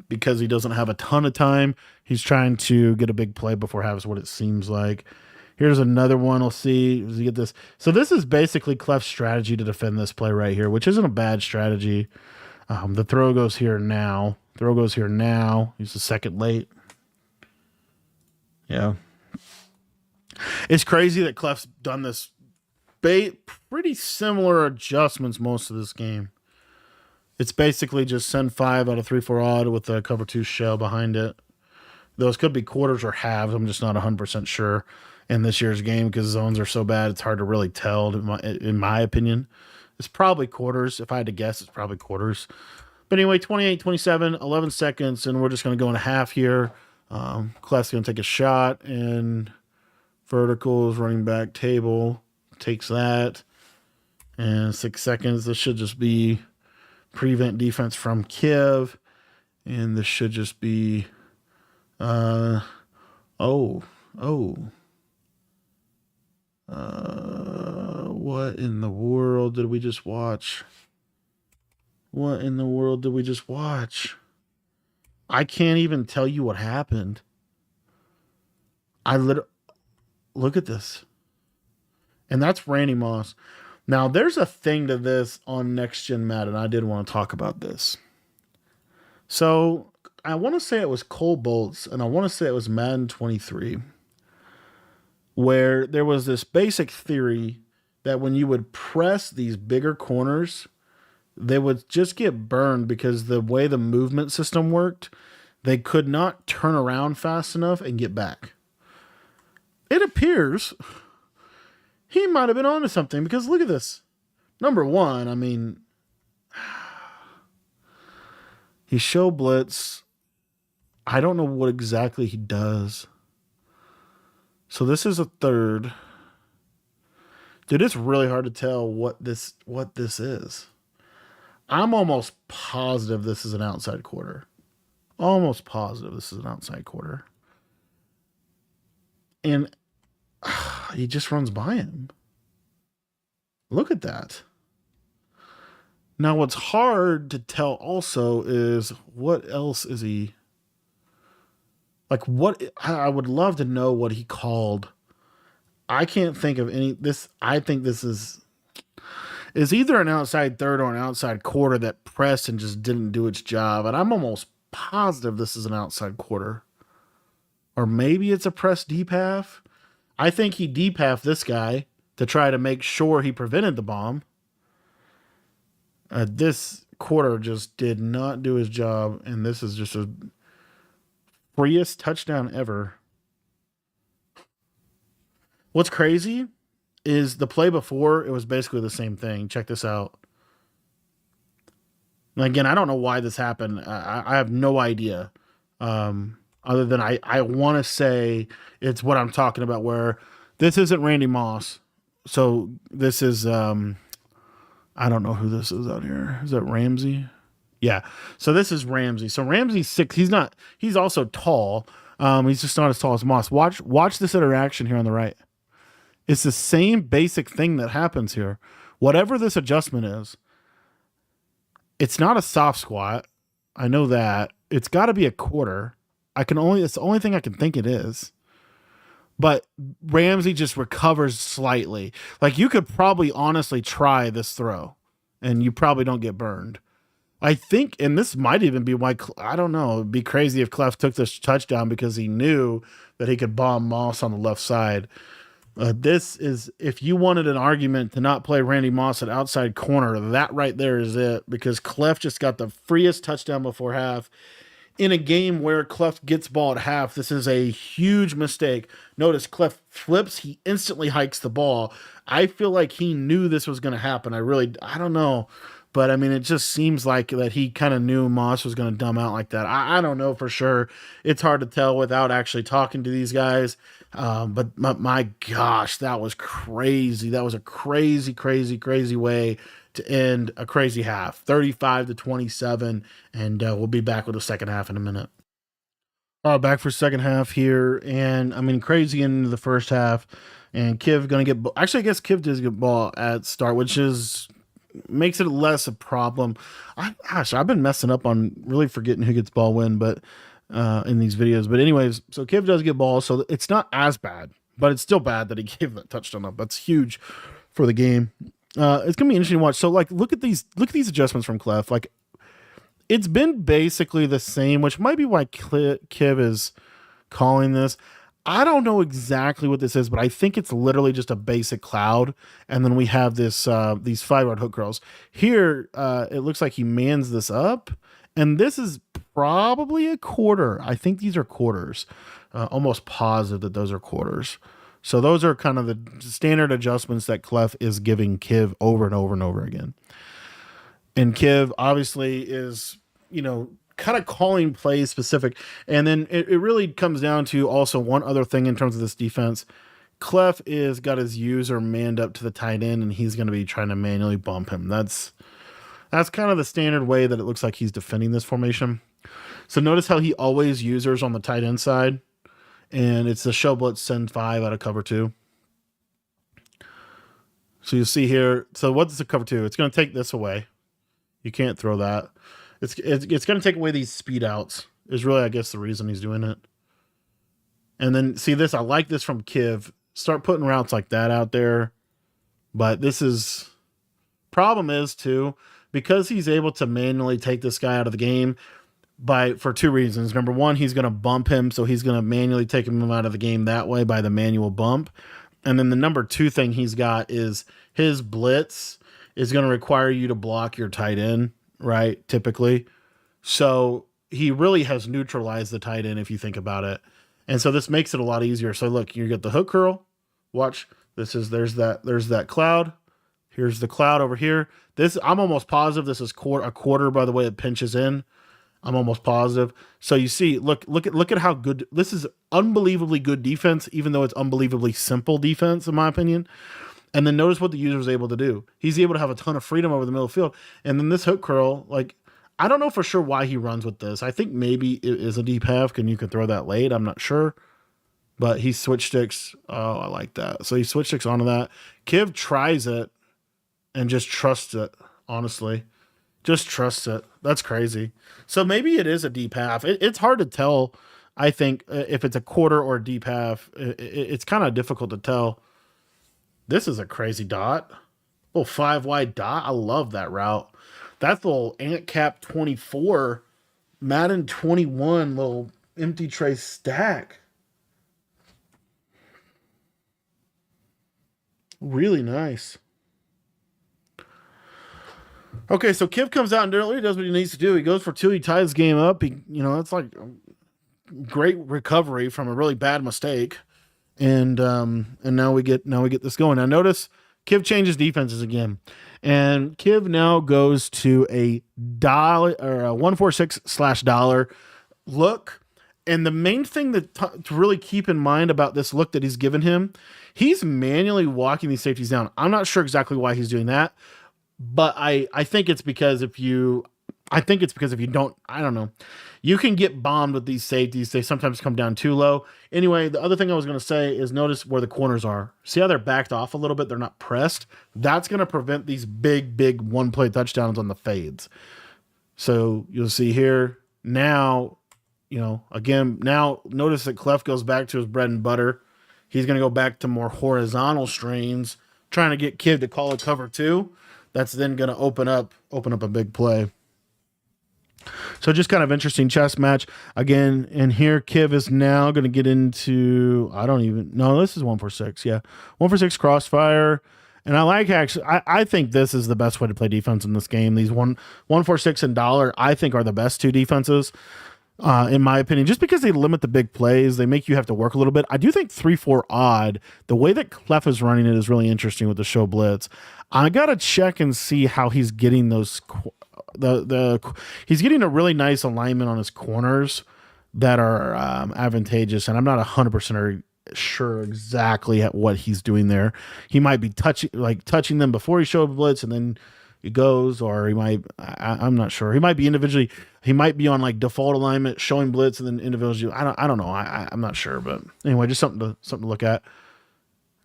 because he doesn't have a ton of time. He's trying to get a big play before half is what it seems like. Here's another one. We'll see. Does he get this? So this is basically Clef's strategy to defend this play right here, which isn't a bad strategy. The throw goes here now. He's a second late. Yeah. It's crazy that Clef's done this pretty similar adjustments most of this game. It's basically just send 5 out of 3-4 odd with a cover 2 shell behind it. Those could be quarters or halves. I'm just not 100% sure in this year's game because zones are so bad. It's hard to really tell, in my opinion. It's probably quarters. If I had to guess, it's probably quarters. But anyway, 28-27, 11 seconds, and we're just going to go in a half here. Clef's going to take a shot, and verticals, running back table. Takes that, and 6 seconds. This should just be prevent defense from Kiv, and this should just be what in the world did we just watch? I can't even tell you what happened. Look at this. And that's Randy Moss. Now, there's a thing to this on Next Gen Madden. I did want to talk about this. So, I want to say it was Cole Bolts, and I want to say it was Madden 23, where there was this basic theory that when you would press these bigger corners, they would just get burned because the way the movement system worked, they could not turn around fast enough and get back. It appears he might have been onto something because look at this. Number one, I mean, he show blitz. I don't know what exactly he does. So this is a third. Dude, it's really hard to tell what this is. I'm almost positive this is an outside quarter. And he just runs by him. Look at that. Now, what's hard to tell also is what else is he... Like, what... I would love to know what he called. I can't think of any... I think this is either an outside third or an outside quarter that pressed and just didn't do its job. And I'm almost positive this is an outside quarter. Or maybe it's a press deep half. I think he deep half this guy to try to make sure he prevented the bomb. This quarter just did not do his job, and this is just a freest touchdown ever. What's crazy is the play before, it was basically the same thing. Check this out. And again, I don't know why this happened. I have no idea. Other than I want to say it's what I'm talking about, where this isn't Randy Moss. So this is, I don't know who this is out here. Is that Ramsey? Yeah. So this is Ramsey. So Ramsey's 6. He's also tall. He's just not as tall as Moss. Watch this interaction here on the right. It's the same basic thing that happens here. Whatever this adjustment is, it's not a soft squat. I know that. It's got to be a quarter. It's the only thing I can think it is. But Ramsey just recovers slightly. Like, you could probably honestly try this throw and you probably don't get burned. I think, and this might even be why, I don't know, it'd be crazy if Clef took this touchdown because he knew that he could bomb Moss on the left side. This is, if you wanted an argument to not play Randy Moss at outside corner, that right there is it, because Clef just got the freest touchdown before half. In a game where Clef gets ball at half, this is a huge mistake. Notice Clef flips, he instantly hikes the ball. I feel like he knew this was going to happen. I don't know. But, I mean, it just seems like that he kind of knew Moss was going to dumb out like that. I don't know for sure. It's hard to tell without actually talking to these guys. But my gosh, that was crazy. That was a crazy, crazy, crazy way to end a crazy half. 35-27. And we'll be back with the second half in a minute. Back for second half here. And, I mean, crazy into the first half. And Kiv going to get... Actually, I guess Kiv does get ball at start, which makes it less a problem. I've been messing up on really forgetting who gets ball when, but in these videos. But anyways, so Kiv does get ball, so it's not as bad, but it's still bad that he gave that touchdown up. That's huge for the game. It's gonna be interesting to watch. So like, look at these adjustments from Clef. Like, it's been basically the same, which might be why Kiv is calling this. I don't know exactly what this is, but I think it's literally just a basic cloud. And then we have this these 5-yard hook curls. Here, it looks like he mans this up. And this is probably a quarter. I think these are quarters. Almost positive that those are quarters. So those are kind of the standard adjustments that Clef is giving Kiv over and over and over again. And Kiv obviously is, kind of calling plays specific. And then it really comes down to also one other thing in terms of this defense. Clef is got his user manned up to the tight end, and he's going to be trying to manually bump him. That's kind of the standard way that it looks like he's defending this formation. So notice how he always users on the tight end side, and it's the show blitz send 5 out of cover 2. So you see here, so what's the cover 2? It's going to take this away. You can't throw that. It's going to take away these speed outs is really, I guess, the reason he's doing it. And then see this, I like this from Kiv. Start putting routes like that out there. But this is, problem is too, because he's able to manually take this guy out of the game for 2 reasons. Number one, he's going to bump him. So he's going to manually take him out of the game that way by the manual bump. And then the number 2 thing he's got is his blitz is going to require you to block your tight end, right? Typically. So he really has neutralized the tight end if you think about it. And so this makes it a lot easier. So look, you get the hook curl. Watch. There's that cloud. Here's the cloud over here. I'm almost positive this is a quarter by the way it pinches in. I'm almost positive. So you see, look at how good this is. Unbelievably good defense, even though it's unbelievably simple defense, in my opinion. And then notice what the user is able to do. He's able to have a ton of freedom over the middle of the field. And then this hook curl, like, I don't know for sure why he runs with this. I think maybe it is a deep half and you can throw that late. I'm not sure. But he switch sticks. Oh, I like that. So he switch sticks onto that. Kiv tries it and just trusts it, honestly. Just trusts it. That's crazy. So maybe it is a deep half. It's hard to tell, I think, if it's a quarter or a deep half. It's kind of difficult to tell. This is a crazy dot. Little 5-wide dot. I love that route. That little ant cap 24, Madden 21, little empty tray stack. Really nice. Okay, so Kiv comes out and really does what he needs to do. He goes for 2. He ties game up. It's like great recovery from a really bad mistake. And now we get this going. Now notice Kiv changes defenses again. And Kiv now goes to a dollar or a 146/dollar look. And the main thing that to really keep in mind about this look that he's given him, he's manually walking these safeties down. I'm not sure exactly why he's doing that, but I think it's because if you don't, I don't know, you can get bombed with these safeties. They sometimes come down too low. Anyway, the other thing I was going to say is notice where the corners are. See how they're backed off a little bit? They're not pressed. That's going to prevent these big one-play touchdowns on the fades. So you'll see here now, again, now notice that Clef goes back to his bread and butter. He's going to go back to more horizontal strains, trying to get Kiv to call a cover 2. That's then going to open up a big play. So just kind of interesting chess match again. And here Kiv is now going to get into, this is 146. Yeah. 146 crossfire. And I like I think this is the best way to play defense in this game. These 146 and dollar, I think, are the best two defenses, in my opinion, just because they limit the big plays. They make you have to work a little bit. I do think 3-4 odd, the way that Clef is running it is really interesting with the show blitz. I got to check and see how he's getting those. He's getting a really nice alignment on his corners that are advantageous, and I'm not 100% sure exactly what he's doing there. He might be touching them before he showed blitz, and then he goes, or he might. I'm not sure. He might be individually. He might be on like default alignment, showing blitz, and then individually. I don't know. I'm not sure, but anyway, just something to look at.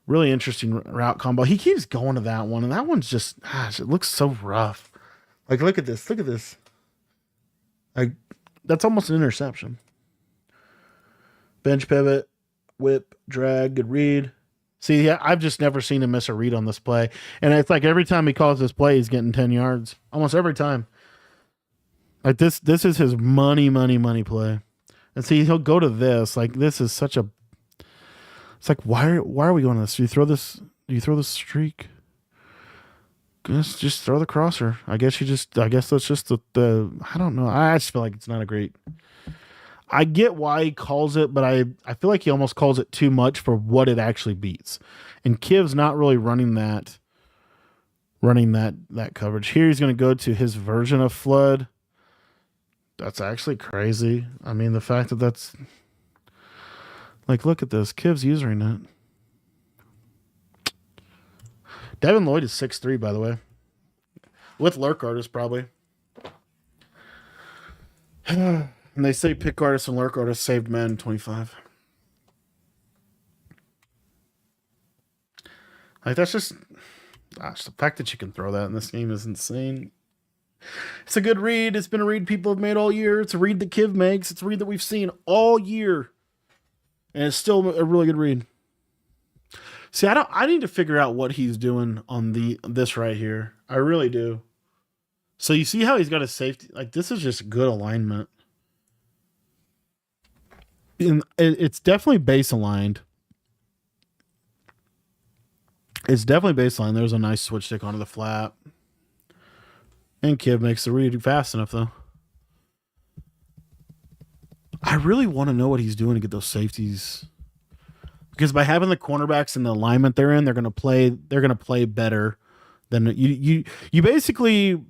Really interesting route combo. He keeps going to that one, and that one's just, gosh, it looks so rough. Like, look at this. Look at this. Like, that's almost an interception. Bench pivot, whip, drag, good read. See, yeah, I've just never seen him miss a read on this play. And it's like every time he calls this play, he's getting 10 yards. Almost every time. Like, this is his money play. And see, he'll go to this. Like, this is such a... It's like, why are we going to this? Do you throw this streak? Just throw the crosser. I guess that's just the I don't know. I just feel like it's not a great. I get why he calls it, but I feel like he almost calls it too much for what it actually beats. And Kiv's not really running that coverage. Here he's going to go to his version of flood. That's actually crazy. I mean, the fact that that's like, look at this. Kiv's using it. Devin Lloyd is 6'3", by the way. With lurk artists, probably. And they say pick artists and lurk artists saved Madden 25. Like, that's just... Gosh, the fact that you can throw that in this game is insane. It's a good read. It's been a read people have made all year. It's a read that Kiv makes. It's a read that we've seen all year. And it's still a really good read. See, I need to figure out what he's doing on this right here. I really do. So you see how he's got a safety? Like, this is just good alignment. It's definitely base aligned. It's definitely base aligned. There's a nice switch stick onto the flat. And Kiv makes the read fast enough, though. I really want to know what he's doing to get those safeties. Because by having the cornerbacks in the alignment they're in, they're gonna play better than you basically.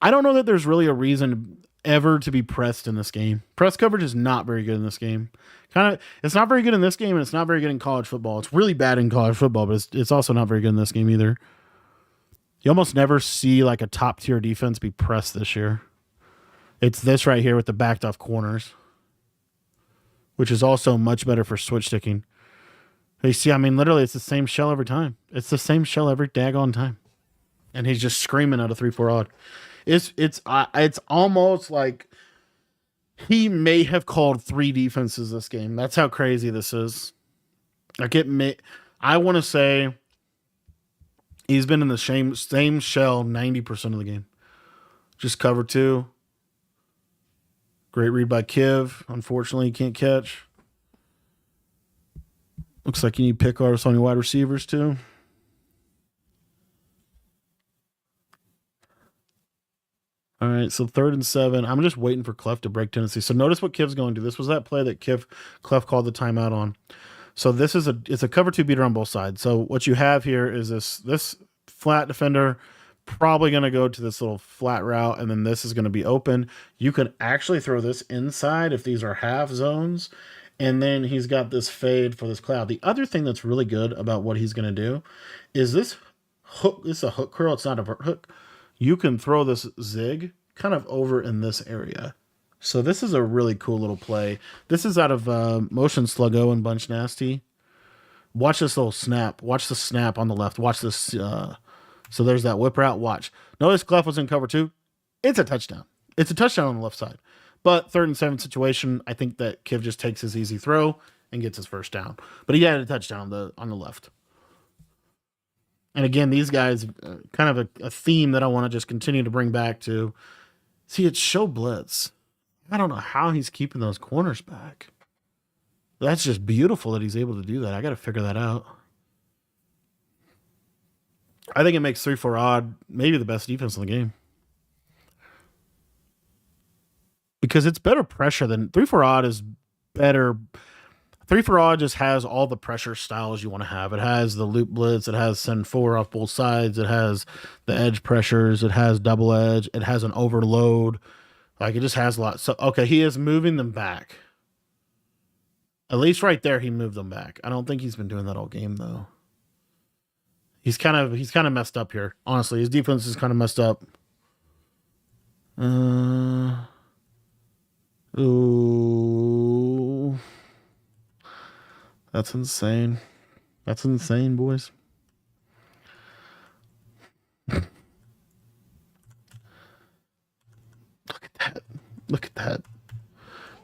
I don't know that there's really a reason ever to be pressed in this game. Press coverage is not very good in this game. It's not very good in this game, and it's not very good in college football. It's really bad in college football, but it's also not very good in this game either. You almost never see like a top tier defense be pressed this year. It's this right here with the backed off corners, which is also much better for switch sticking. You see, I mean, literally, it's the same shell every time. It's the same shell every daggone time. And he's just screaming out of 3-4 odd. It's almost like he may have called 3 defenses this game. That's how crazy this is. Like, I want to say he's been in the same shell 90% of the game. Just cover 2. Great read by Kiv. Unfortunately, he can't catch. Looks like you need pick artists on your wide receivers too. All right, so 3rd and 7. I'm just waiting for Clef to break Tennessee. So notice what Kiv's going to do. This was that play that Clef called the timeout on. So this is it's a cover 2 beater on both sides. So what you have here is this flat defender probably going to go to this little flat route, and then this is going to be open. You could actually throw this inside if these are half zones, and then he's got this fade for this cloud. The other thing that's really good about what he's going to do is this hook. This is a hook curl. It's not a vert hook. You can throw this zig kind of over in this area. So this is a really cool little play. This is out of Motion Sluggo and Bunch Nasty. Watch this little snap. Watch the snap on the left. Watch this. So there's that whip route. Watch. Notice Clef was in cover 2. It's a touchdown. It's a touchdown on the left side. But 3rd and 7 situation, I think that Kiv just takes his easy throw and gets his first down. But he had a touchdown on the left. And again, these guys, kind of a theme that I want to just continue to bring back to. See, it's show blitz. I don't know how he's keeping those corners back. That's just beautiful that he's able to do that. I got to figure that out. I think it makes 3-4 odd maybe the best defense in the game. Because it's better pressure than 3-4 odd is better. 3-4 odd just has all the pressure styles you want to have. It has the loop blitz. It has send 4 off both sides. It has the edge pressures. It has double edge. It has an overload. Like, it just has a lot. So, okay, he is moving them back. At least right there, he moved them back. I don't think he's been doing that all game, though. He's kind of messed up here. Honestly, his defense is kind of messed up. Ooh. That's insane. That's insane, boys. Look at that. Look at that.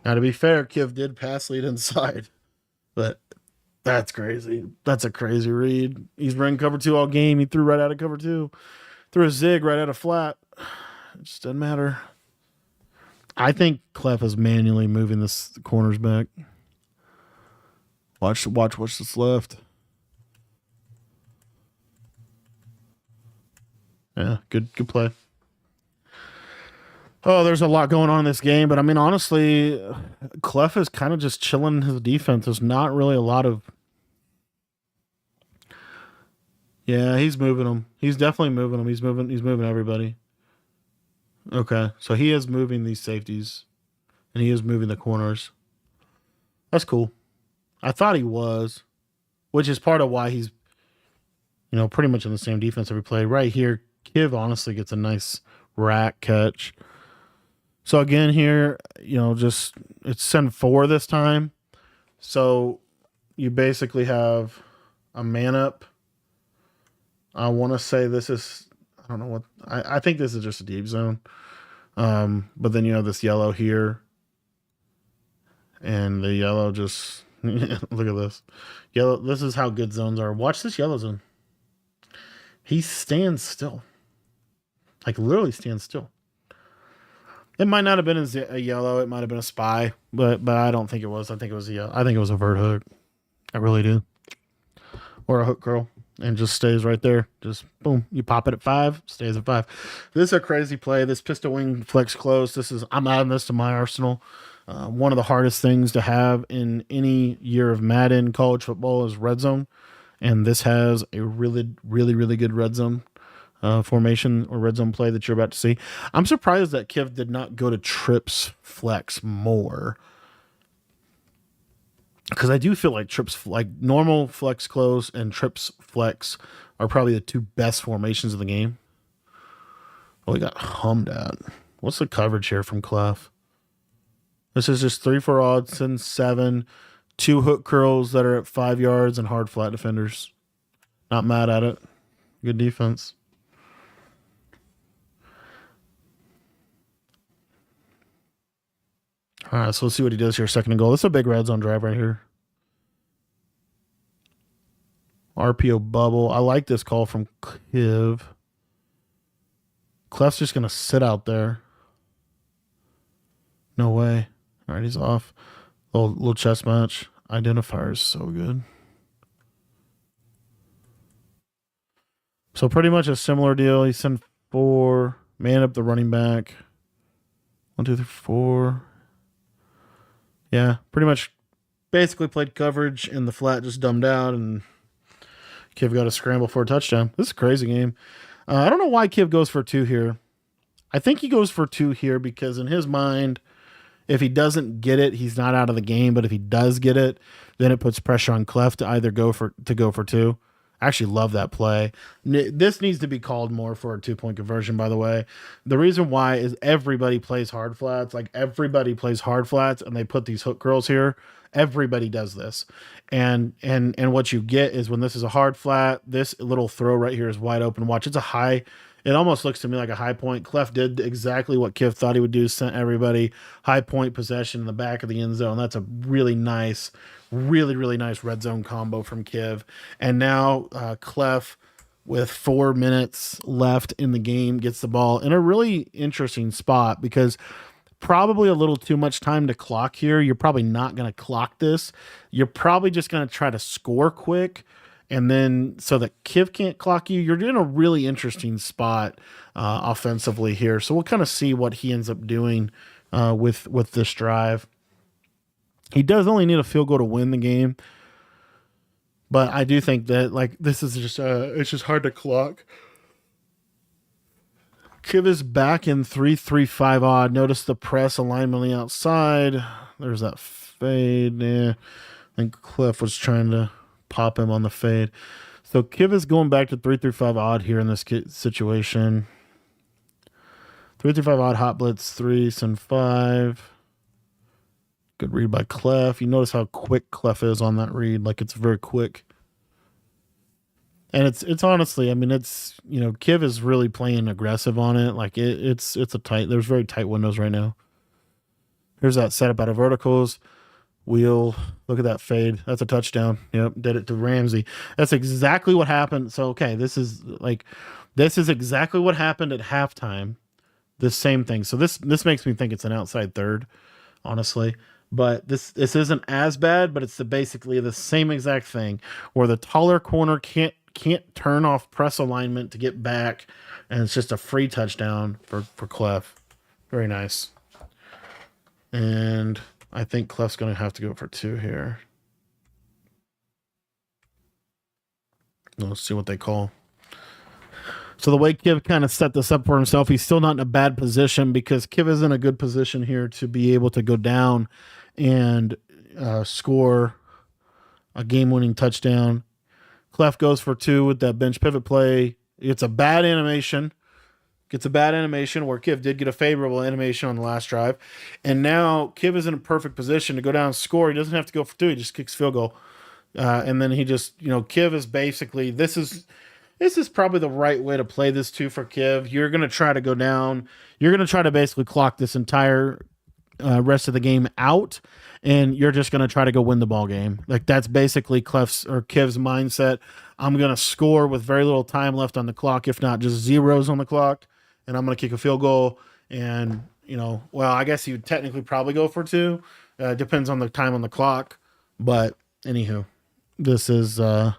Now, to be fair, Kiv did pass lead inside, but that's crazy. That's a crazy read. He's running cover 2 all game. He threw right out of cover 2. Threw a zig right out of flat. It just doesn't matter. I think Clef is manually moving the corners back. Watch what's this left. Yeah, good play. Oh, there's a lot going on in this game, but I mean, honestly, Clef is kind of just chilling his defense. There's not really a lot of. Yeah, he's moving them. He's definitely moving them. He's moving everybody. Okay, so he is moving these safeties, and he is moving the corners. That's cool. I thought he was, which is part of why he's, pretty much in the same defense every play. Right here, Kiv honestly gets a nice rack catch. So again here, just it's send 4 this time. So you basically have a man up. I want to say this is, I don't know what, I think this is just a deep zone. But then you have this yellow here. And the yellow just, look at this. Yellow, this is how good zones are. Watch this yellow zone. He stands still. Like literally stands still. It might not have been a yellow. It might have been a spy, but I don't think it was. I think it was I think it was a vert hook. I really do. Or a hook curl, and just stays right there. Just boom. You pop it at 5, stays at 5. This is a crazy play. This pistol wing flex close. I'm adding this to my arsenal. One of the hardest things to have in any year of Madden college football is red zone, and this has a really, really, really good red zone formation or red zone play that you're about to see. I'm surprised that Kiv did not go to trips flex more, because I do feel like trips, like normal flex close and trips flex, are probably the 2 best formations of the game. Oh, we got hummed at. What's the coverage here from Clef? This is just 3-4 odds and 7, 2 hook curls that are at 5 yards, and hard flat defenders. Not mad at it. Good defense. All right, so let's see what he does here. 2nd and goal. This is a big red zone drive right here. RPO bubble. I like this call from Kiv. Clef's just going to sit out there. No way. All right, he's off. Little chess match. Identifier is so good. So pretty much a similar deal. He sent 4, man up the running back. 1, 2, 3, 4. Yeah, pretty much basically played coverage and the flat just dumbed out, and Kiv got a scramble for a touchdown. This is a crazy game. I don't know why Kiv goes for 2 here. I think he goes for 2 here because in his mind, if he doesn't get it, he's not out of the game. But if he does get it, then it puts pressure on Clef to either go for 2. I actually love that play. This needs to be called more for a 2-point conversion, by the way. The reason why is everybody plays hard flats. Like, everybody plays hard flats, and they put these hook curls here. Everybody does this. And what you get is when this is a hard flat, this little throw right here is wide open. Watch, it's a high. It almost looks to me like a high point. Clef did exactly what Kiv thought he would do, sent everybody high point possession in the back of the end zone. That's a really nice, really nice red zone combo from Kiv. And now Clef, with 4 minutes left in the game, gets the ball in a really interesting spot because probably a little too much time to clock here. You're probably not going to clock this. You're probably just going to try to score quick. And then so that Kiv can't clock you, you're in a really interesting spot offensively here. So we'll kind of see what he ends up doing with this drive. He does only need a field goal to win the game. But I do think that, like, this is just it's just hard to clock. Kiv is back in 3-3-5 odd. Notice the press alignment on the outside. There's that fade. Yeah, I think Clef was trying to pop him on the fade. So Kiv is going back to 3-3-5 odd here in this situation. 3-3-5 odd, hot blitz, 3 and 5. Good read by Clef. You notice how quick Clef is on that read. Like, it's very quick. And it's honestly, I mean, it's, you know, Kiv is really playing aggressive on it. Like, it's a tight, there's very tight windows right now. Here's that setup out of verticals. Wheel, look at that fade. That's a touchdown. Yep, did it to Ramsey. That's exactly what happened. So, okay, this is exactly what happened at halftime. This same thing. So this makes me think it's an outside third, honestly. But this isn't as bad, but it's basically the same exact thing where the taller corner can't turn off press alignment to get back, and it's just a free touchdown for Clef. Very nice. And I think Clef's going to have to go for 2 here. Let's see what they call. So the way Kiv kind of set this up for himself, he's still not in a bad position because Kiv is in a good position here to be able to go down and score a game-winning touchdown. Clef goes for 2 with that bench pivot play. It's a bad animation. Gets a bad animation where Kiv did get a favorable animation on the last drive. And now Kiv is in a perfect position to go down and score. He doesn't have to go for 2. He just kicks field goal. And then he just, you know, Kiv is basically, this is probably the right way to play this too for Kiv. You're going to try to go down. You're going to try to basically clock this entire rest of the game out, and you're just going to try to go win the ball game. Like, that's basically Kiv's mindset. I'm going to score with very little time left on the clock, if not just zeros on the clock, and I'm going to kick a field goal. And, you know, well, I guess you'd technically probably go for 2. Depends on the time on the clock. But anywho, this is this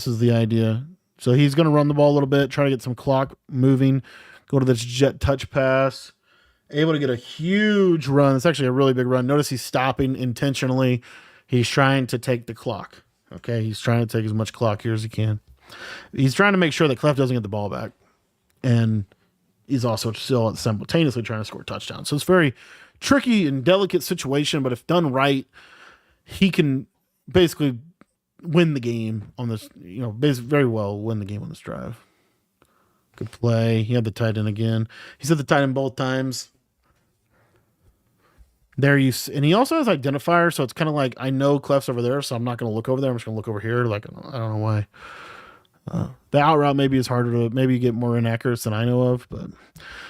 is the idea. So he's going to run the ball a little bit, try to get some clock moving, go to this jet touch pass. Able to get a huge run. It's actually a really big run. Notice he's stopping intentionally. He's trying to take the clock. Okay, he's trying to take as much clock here as he can. He's trying to make sure that Clef doesn't get the ball back. And he's also still simultaneously trying to score a touchdown. So it's very tricky and delicate situation, but if done right, he can basically win the game on this, you know, very well win the game on this drive. Good play. He had the tight end again. He's had the tight end both times. And he also has identifier, so it's kind of like, I know Clef's over there, so I'm not going to look over there. I'm just going to look over here. Like, I don't know why. The out route maybe is harder to maybe get more inaccurate than I know of, but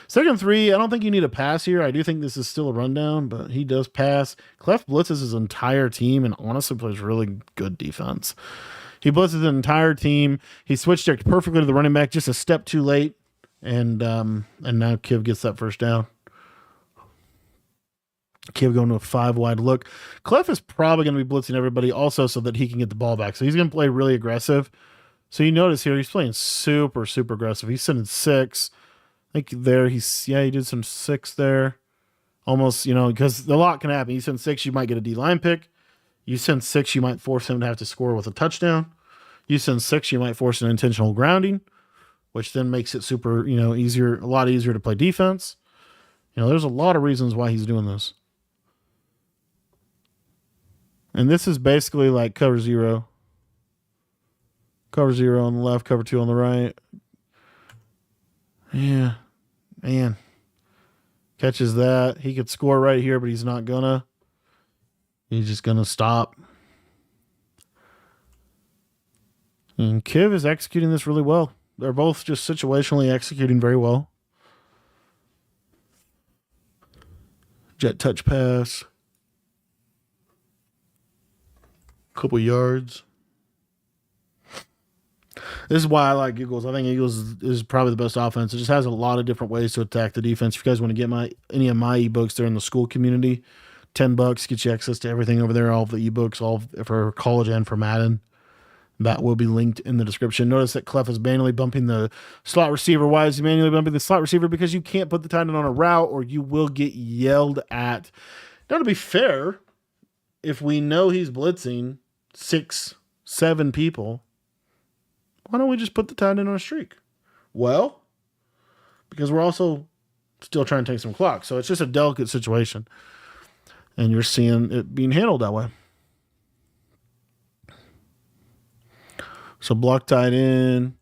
2nd and 3, I don't think you need a pass here. I do think this is still a rundown, but he does pass. Clef blitzes his entire team and honestly plays really good defense. He blitzes his entire team. He switched it perfectly to the running back, just a step too late, and now Kiv gets that first down. Kiv going to a 5 wide look. Clef is probably going to be blitzing everybody also so that he can get the ball back. So he's going to play really aggressive. So you notice here, he's playing super, super aggressive. He's sending 6. I think there he did some 6 there. Almost, because a lot can happen. You send 6, you might get a D line pick. You send 6, you might force him to have to score with a touchdown. You send 6, you might force an intentional grounding, which then makes it super, a lot easier to play defense. There's a lot of reasons why he's doing this. And this is basically like cover 0. Cover 0 on the left, cover 2 on the right. Yeah, man. Catches that. He could score right here, but he's not gonna. He's just gonna stop. And Kiv is executing this really well. They're both just situationally executing very well. Jet touch pass. Couple yards. This is why I like Eagles. I think Eagles is probably the best offense. It just has a lot of different ways to attack the defense. If you guys want to get any of my ebooks, they're in the school community. $10 gets you access to everything over there. All of the ebooks, all for college and for Madden. That will be linked in the description. Notice that Clef is manually bumping the slot receiver. Why is he manually bumping the slot receiver? Because you can't put the tight end on a route or you will get yelled at. Now, to be fair, if we know he's blitzing 6, 7 people, why don't we just put the tight end on a streak? Well, because we're also still trying to take some clock. So it's just a delicate situation. And you're seeing it being handled that way. So block tight end.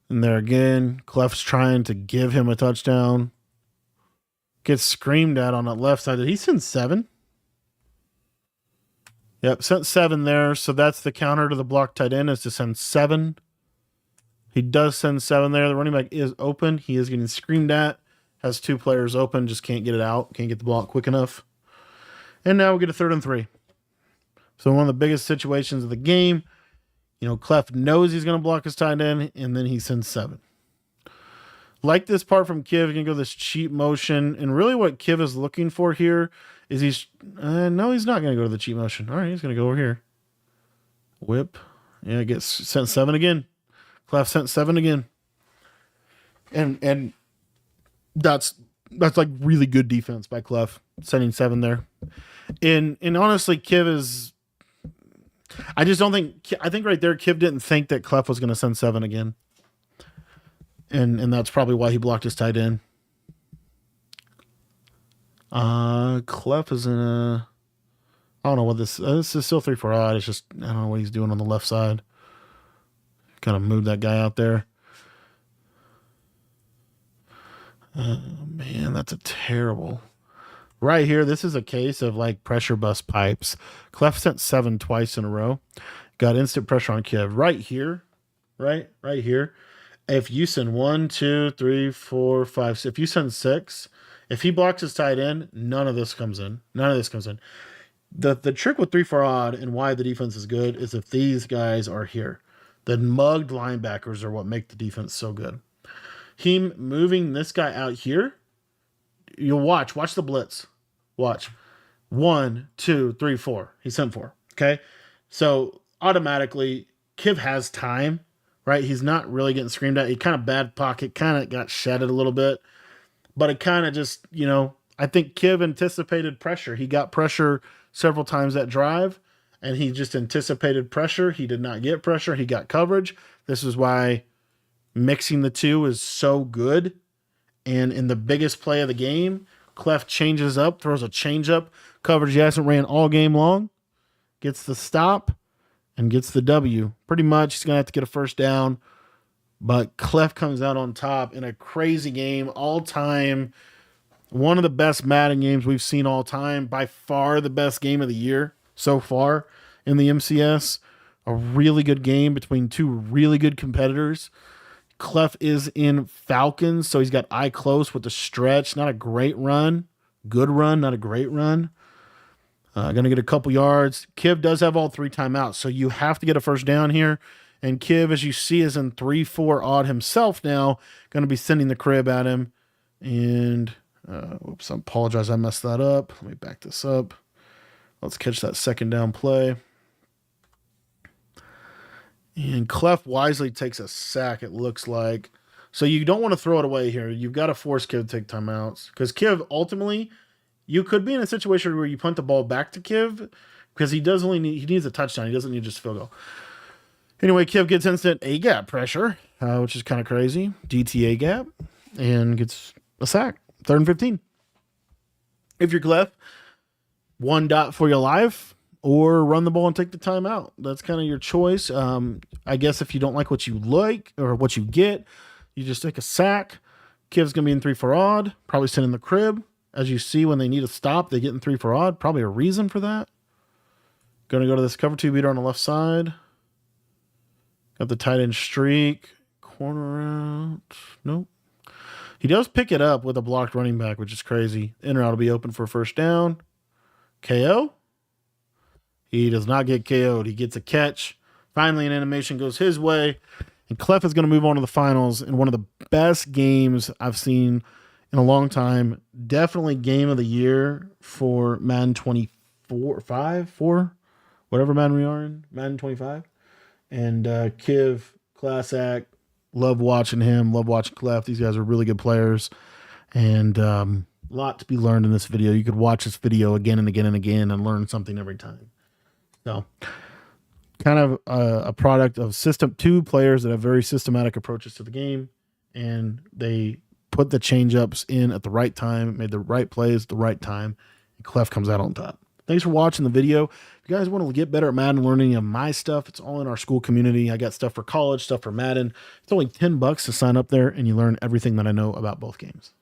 And there again, Clef's trying to give him a touchdown. Gets screamed at on that left side. Did he send 7? Yep, sent 7 there. So that's the counter to the block tight end, is to send 7. He does send 7 there. The running back is open. He is getting screamed at. Has 2 players open. Just can't get it out. Can't get the block quick enough. And now we get a 3rd and 3. So one of the biggest situations of the game. Clef knows he's going to block his tight end, and then he sends 7. Like this part from Kiv, you can go this cheap motion. And really what Kiv is looking for here is no, he's not going to go to the cheap motion. All right, he's going to go over here. Whip. Yeah, it gets sent 7 again. Clef sent 7 again. And that's like really good defense by Clef, sending 7 there. And honestly, Kiv is... I just don't think... I think right there, Kiv didn't think that Clef was going to send 7 again. And that's probably why he blocked his tight end. Clef is in a... I don't know what this is still 3-4 odd. It's just, I don't know what he's doing on the left side. Kind of moved that guy out there. Man, that's a terrible. Right here, this is a case of like pressure bust pipes. Clef sent 7 twice in a row. Got instant pressure on Kiv. Right here, right here. If you send 1, 2, 3, 4, 5, 6, if you send 6, if he blocks his tight end, none of this comes in. None of this comes in. The trick with 3-4 odd and why the defense is good is if these guys are here. The mugged linebackers are what make the defense so good. Him moving this guy out here, you'll watch the blitz. Watch. 1, 2, 3, 4. He sent 4. Okay? So automatically, Kiv has time, right? He's not really getting screamed at. He kind of bad pocket, kind of got shedded a little bit. But it kind of just, I think Kiv anticipated pressure. He got pressure several times that drive, and he just anticipated pressure. He did not get pressure. He got coverage. This is why mixing the two is so good. And in the biggest play of the game, Clef changes up, throws a change up. Coverage he hasn't ran all game long. Gets the stop and gets the W. Pretty much he's going to have to get a first down. But Clef comes out on top in a crazy game. All time. One of the best Madden games we've seen all time. By far the best game of the year so far in the MCS. A really good game between 2 really good competitors. Clef is in Falcons, so he's got eye close with the stretch. Not a great run. Good run, not a great run. Going to get a couple yards. Kiv does have all 3 timeouts, so you have to get a first down here. And Kiv, as you see, is in 3-4 odd himself now. Going to be sending the crib at him. And, oops, I apologize. I messed that up. Let me back this up. Let's catch that second down play. And Clef wisely takes a sack, it looks like. So you don't want to throw it away here. You've got to force Kiv to take timeouts because Kiv ultimately, you could be in a situation where you punt the ball back to Kiv because he needs a touchdown. He doesn't need just field goal. Anyway, Kiv gets instant A gap pressure, which is kind of crazy. DTA gap, and gets a sack. 3rd and 15. If you're Clef, 1 dot for your life, or run the ball and take the timeout. That's kind of your choice. I guess if you don't like what you like or what you get, you just take a sack. Kiv's going to be in 3 for odd, probably sitting in the crib. As you see, when they need a stop, they get in 3 for odd. Probably a reason for that. Going to go to this cover 2 beater on the left side. Got the tight end streak. Corner out. Nope. He does pick it up with a blocked running back, which is crazy. In or out will be open for a first down. KO. He does not get KO'd. He gets a catch. Finally, an animation goes his way. And Clef is going to move on to the finals in one of the best games I've seen in a long time. Definitely game of the year for Madden 24, 5, 4, whatever Madden we are in. Madden 25. And Kiv, class act. Love watching him. Love watching Clef. These guys are really good players. And a lot to be learned in this video. You could watch this video again and again and again and learn something every time. So, kind of a product of 2 players that have very systematic approaches to the game, and they put the change-ups in at the right time, made the right plays at the right time, and Clef comes out on top. Thanks for watching the video. If you guys want to get better at Madden, learning of my stuff, it's all in our school community. I got stuff for college, stuff for Madden. It's only $10 to sign up there, and you learn everything that I know about both games.